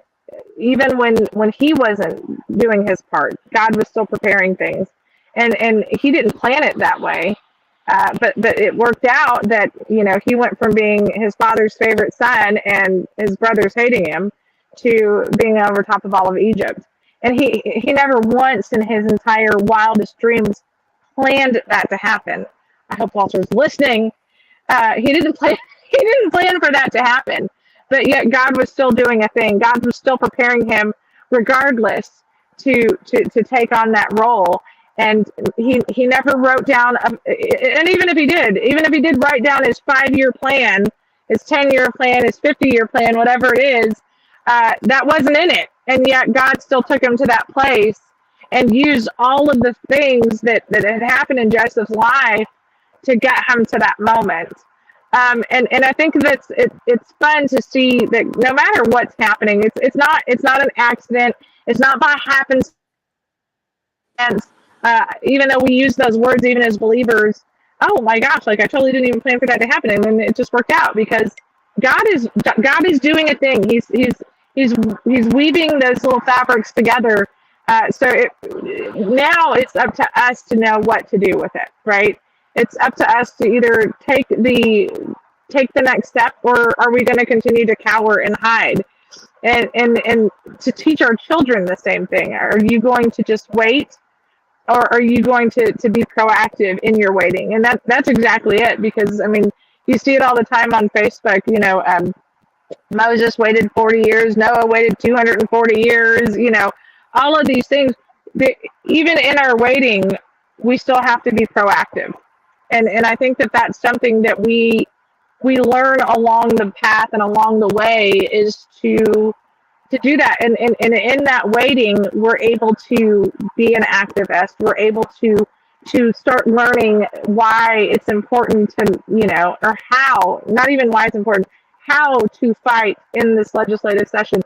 even when he wasn't doing his part. God was still preparing things, and he didn't plan it that way. But it worked out that he went from being his father's favorite son and his brothers hating him to being over top of all of Egypt. And he never once in his entire wildest dreams planned that to happen. I hope Walter's listening. He didn't plan. He didn't plan for that to happen, but yet God was still doing a thing. God was still preparing him, regardless, to take on that role. And he never wrote down. And even if he did write down his 5-year plan, his 10-year plan, his 50-year plan, whatever it is, that wasn't in it. And yet God still took him to that place and used all of the things that had happened in Joseph's life to get him to that moment. And I think it's fun to see that no matter what's happening, it's not an accident. It's not by happenstance. Even though we use those words even as believers, oh my gosh, like I totally didn't even plan for that to happen, and then it just worked out because God is doing a thing. He's weaving those little fabrics together. Now it's up to us to know what to do with it, right? It's up to us to either take the next step, or are we going to continue to cower and hide? And to teach our children the same thing. Are you going to just wait, or are you going to be proactive in your waiting? And that's exactly it, because I mean, you see it all the time on Facebook. Moses waited 40 years, Noah waited 240 years. All of these things. Even in our waiting, we still have to be proactive. And I think that that's something that we learn along the path and along the way, is to do that. And in that waiting, we're able to be an activist. We're able to start learning why it's important to, or how, not even why it's important, how to fight in this legislative session.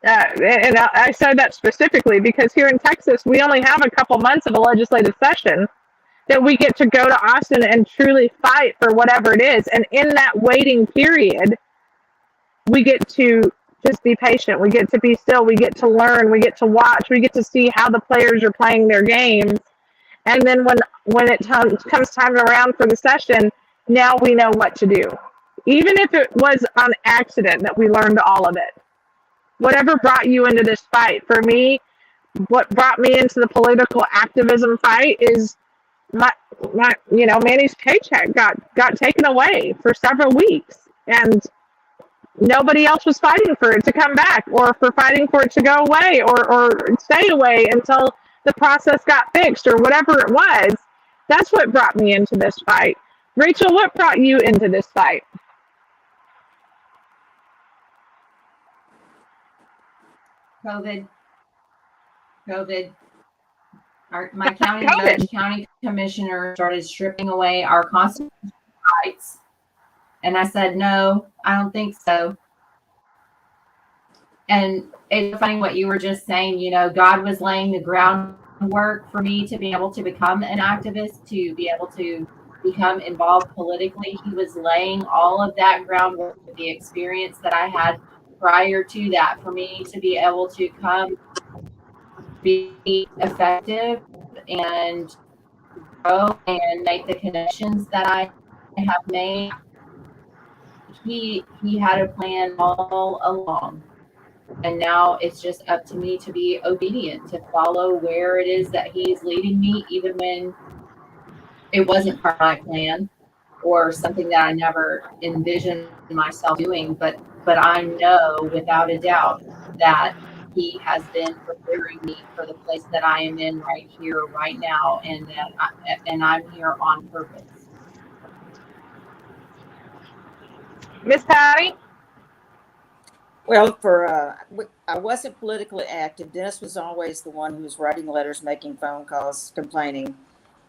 And I said that specifically because here in Texas, we only have a couple months of a legislative session that we get to go to Austin and truly fight for whatever it is. And in that waiting period, we get to just be patient. We get to be still. We get to learn. We get to watch. We get to see how the players are playing their games. And then when it comes time around for the session, now we know what to do. Even if it was on accident that we learned all of it. Whatever brought you into this fight. For me, what brought me into the political activism fight is my Manny's paycheck got taken away for several weeks, and nobody else was fighting for it to come back, or for fighting for it to go away, or stay away until the process got fixed, or whatever it was. That's what brought me into this fight. Rachel, what brought you into this fight? COVID. My county judge, county commissioner started stripping away our constitutional rights. And I said, no, I don't think so. And it's funny what you were just saying, God was laying the groundwork for me to be able to become an activist, to be able to become involved politically. He was laying all of that groundwork with the experience that I had prior to that for me to be able to come be effective and grow and make the connections that I have made. He had a plan all along, and now it's just up to me to be obedient, to follow where it is that he's leading me, even when it wasn't part of my plan or something that I never envisioned myself doing. But I know without a doubt that he has been preparing me for the place that I am in right here, right now, and I'm here on purpose. Miss Patty? Well, I wasn't politically active. Dennis was always the one who was writing letters, making phone calls, complaining,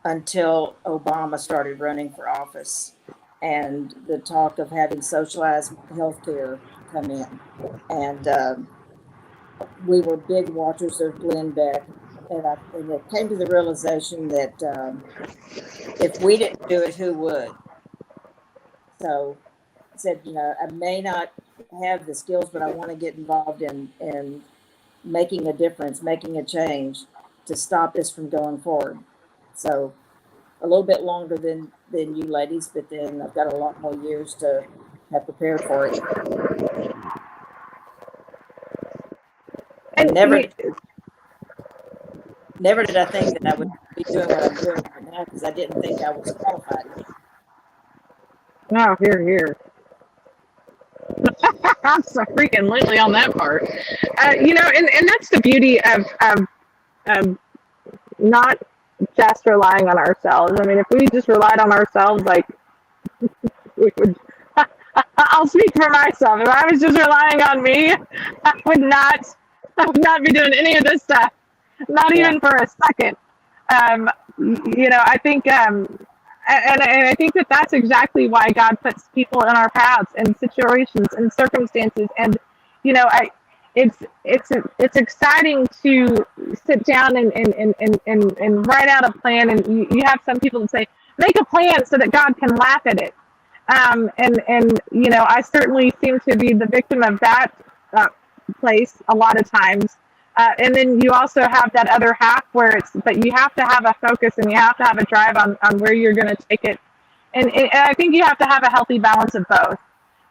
until Obama started running for office, and the talk of having socialized health care come in. And we were big watchers of Glenn Beck, and it came to the realization that if we didn't do it, who would? So I said, I may not have the skills, but I want to get involved in making a difference, making a change to stop this from going forward. So a little bit longer than you ladies, but then I've got a lot more years to have prepared for it. And never did I think that I would be doing what I'm doing right now, because I didn't think I was qualified. No, here. I'm so freaking literally on that part. And that's the beauty of not just relying on ourselves. I mean, if we just relied on ourselves, like, we would. I'll speak for myself. If I was just relying on me, I would not be doing any of this stuff, not even for a second. I think, and I think that that's exactly why God puts people in our paths and situations and circumstances. And, it's exciting to sit down and write out a plan. And you have some people that say, make a plan so that God can laugh at it. I certainly seem to be the victim of that place a lot of times. And then you also have that other half but you have to have a focus and you have to have a drive on where you're going to take it. And I think you have to have a healthy balance of both.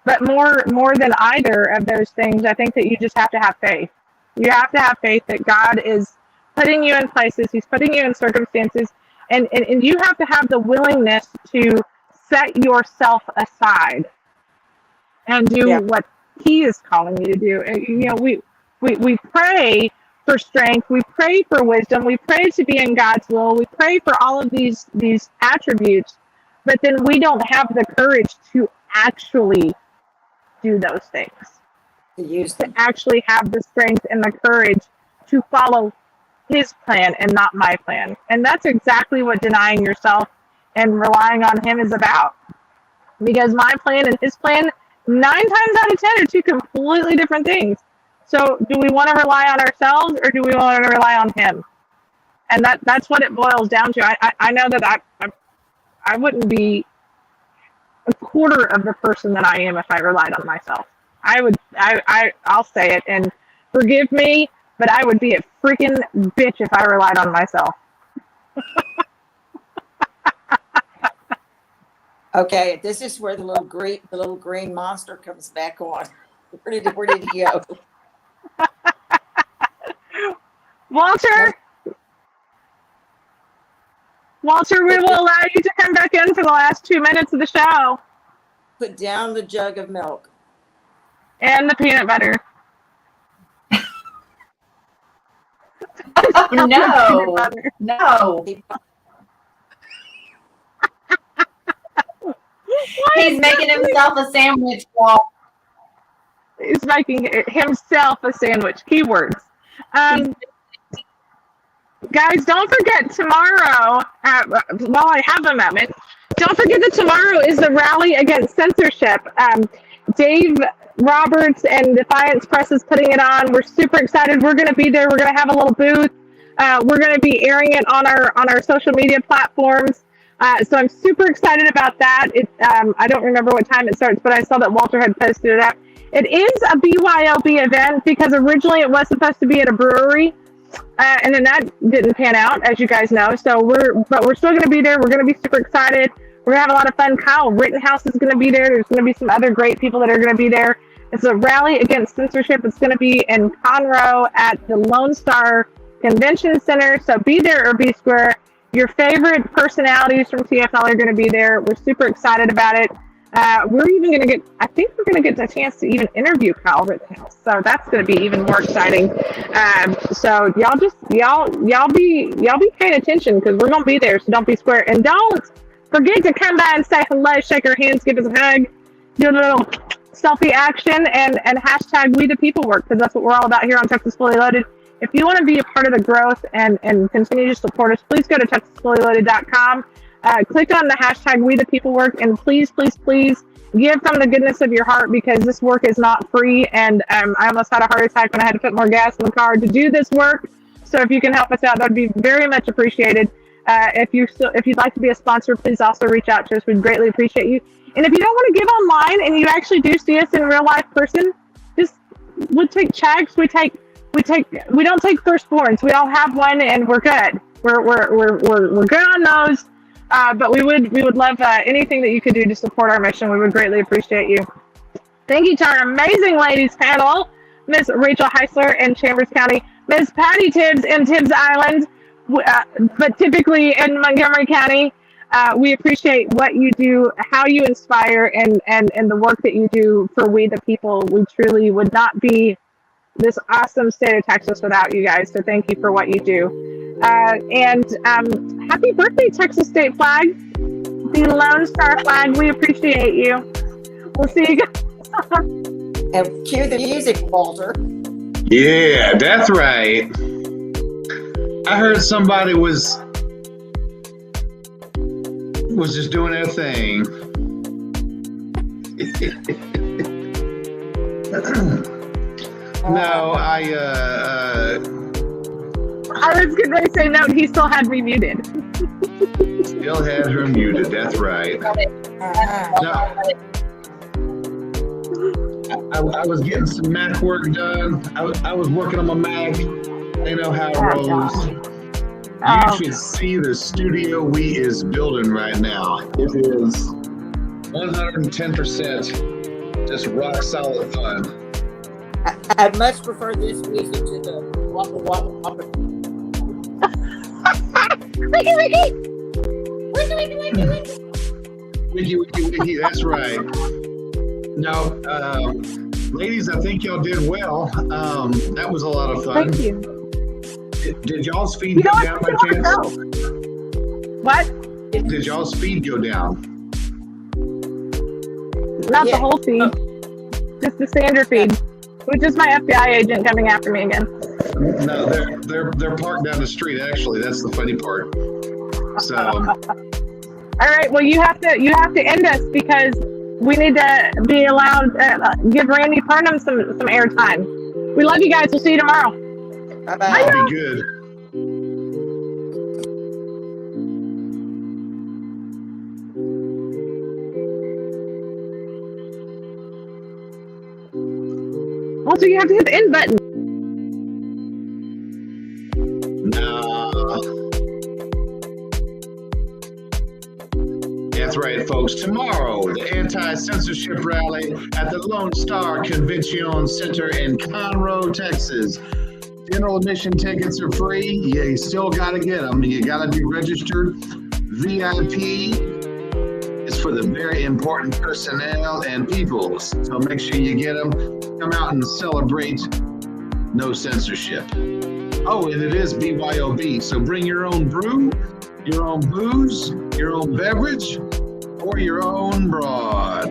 But more than either of those things, I think that you just have to have faith. You have to have faith that God is putting you in places, He's putting you in circumstances, and you have to have the willingness to set yourself aside and do what He is calling you to do. And, we pray for strength, we pray for wisdom, we pray to be in God's will, we pray for all of these attributes, but then we don't have the courage to actually do those things. To actually have the strength and the courage to follow His plan and not my plan. And that's exactly what denying yourself and relying on Him is about. Because my plan and His plan, 9 times out of 10, are 2 completely different things. So do we want to rely on ourselves or do we want to rely on Him? And that's what it boils down to. I know that I wouldn't be a quarter of the person that I am if I relied on myself. I'll say it, and forgive me, but I would be a freaking bitch if I relied on myself. Okay, this is where the little green monster comes back on. Where did he go? Walter, we will allow you to come back in for the last 2 minutes of the show. Put down the jug of milk. And the peanut butter. No. He's making himself a sandwich, Walt. He's making himself a sandwich. Keywords. Guys, don't forget tomorrow, while I have a moment, don't forget that tomorrow is the rally against censorship. Dave Roberts and Defiance Press is putting it on. We're super excited. We're going to be there. We're going to have a little booth. We're going to be airing it on our social media platforms. So I'm super excited about that. I don't remember what time it starts, but I saw that Walter had posted it up. It is a BYOB event because originally it was supposed to be at a brewery. And then that didn't pan out, as you guys know. So we're still going to be there. We're going to be super excited. We're going to have a lot of fun. Kyle Rittenhouse is going to be there. There's going to be some other great people that are going to be there. It's a rally against censorship. It's going to be in Conroe at the Lone Star Convention Center. So be there or be square. Your favorite personalities from TFL are going to be there. We're super excited about it. We're even going to get, I think we're going to get the chance to even interview Kyle Rittenhouse. So that's going to be even more exciting. So y'all be paying attention because we're going to be there. So don't be square. And don't forget to come by and say hello, shake our hands, give us a hug, do a little selfie action, and hashtag we the people work, because that's what we're all about here on Texas Fully Loaded. If you want to be a part of the growth and continue to support us, please go to TexasFullyLoaded.com. Click on the hashtag We the People Work, and please give from the goodness of your heart, because this work is not free. And I almost had a heart attack when I had to put more gas in the car to do this work. So if you can help us out, that would be very much appreciated. If you'd like to be a sponsor, please also reach out to us. We'd greatly appreciate you. And if you don't want to give online and you actually do see us in real life person, we'll take chags. We don't take firstborns. We all have one, and we're good. We're good on those. But we would love anything that you could do to support our mission. We would greatly appreciate you. Thank you to our amazing ladies panel, Ms. Rachel Heisler in Chambers County, Ms. Patty Tibbs in Tibbs Island, but typically in Montgomery County. We appreciate what you do, how you inspire, and the work that you do for We the People. We truly would not be this awesome state of Texas without you guys. So thank you for what you do. And happy birthday, Texas State Flag, the Lone Star Flag. We appreciate you. We'll see you guys. And cue the music, Walter. Yeah, that's right. I heard somebody was just doing their thing. No, I was going to say, no, he still had me muted. Still had her muted, that's right. No, I was getting some Mac work done. I was working on my Mac. They know how it rolls. You should see the studio we is building right now. It is 110% just rock solid fun. I'd much prefer this music to the wobble wobble wobble. Wiki, that's right. No, ladies, I think y'all did well. That was a lot of fun. Thank you. Did y'all's feed go down by chance? What? Did y'all's feed go down? Not the whole feed. Just the Sandra feed. Which is my FBI agent coming after me again. No, they're parked down the street. Actually, that's the funny part. So. All right. Well, you have to end us, because we need to be allowed give Randy Purnham some airtime. We love you guys. We'll see you tomorrow. Bye-bye. That'll be good. Also, you have to hit the end button. No. That's right, folks. Tomorrow, the anti-censorship rally at the Lone Star Convention Center in Conroe, Texas. General admission tickets are free. Yeah, you still got to get them. You got to be registered. VIP is for the very important personnel and peoples. So make sure you get them. Come out and celebrate no censorship. Oh, and it is BYOB. So bring your own brew, your own booze, your own beverage, or your own broad.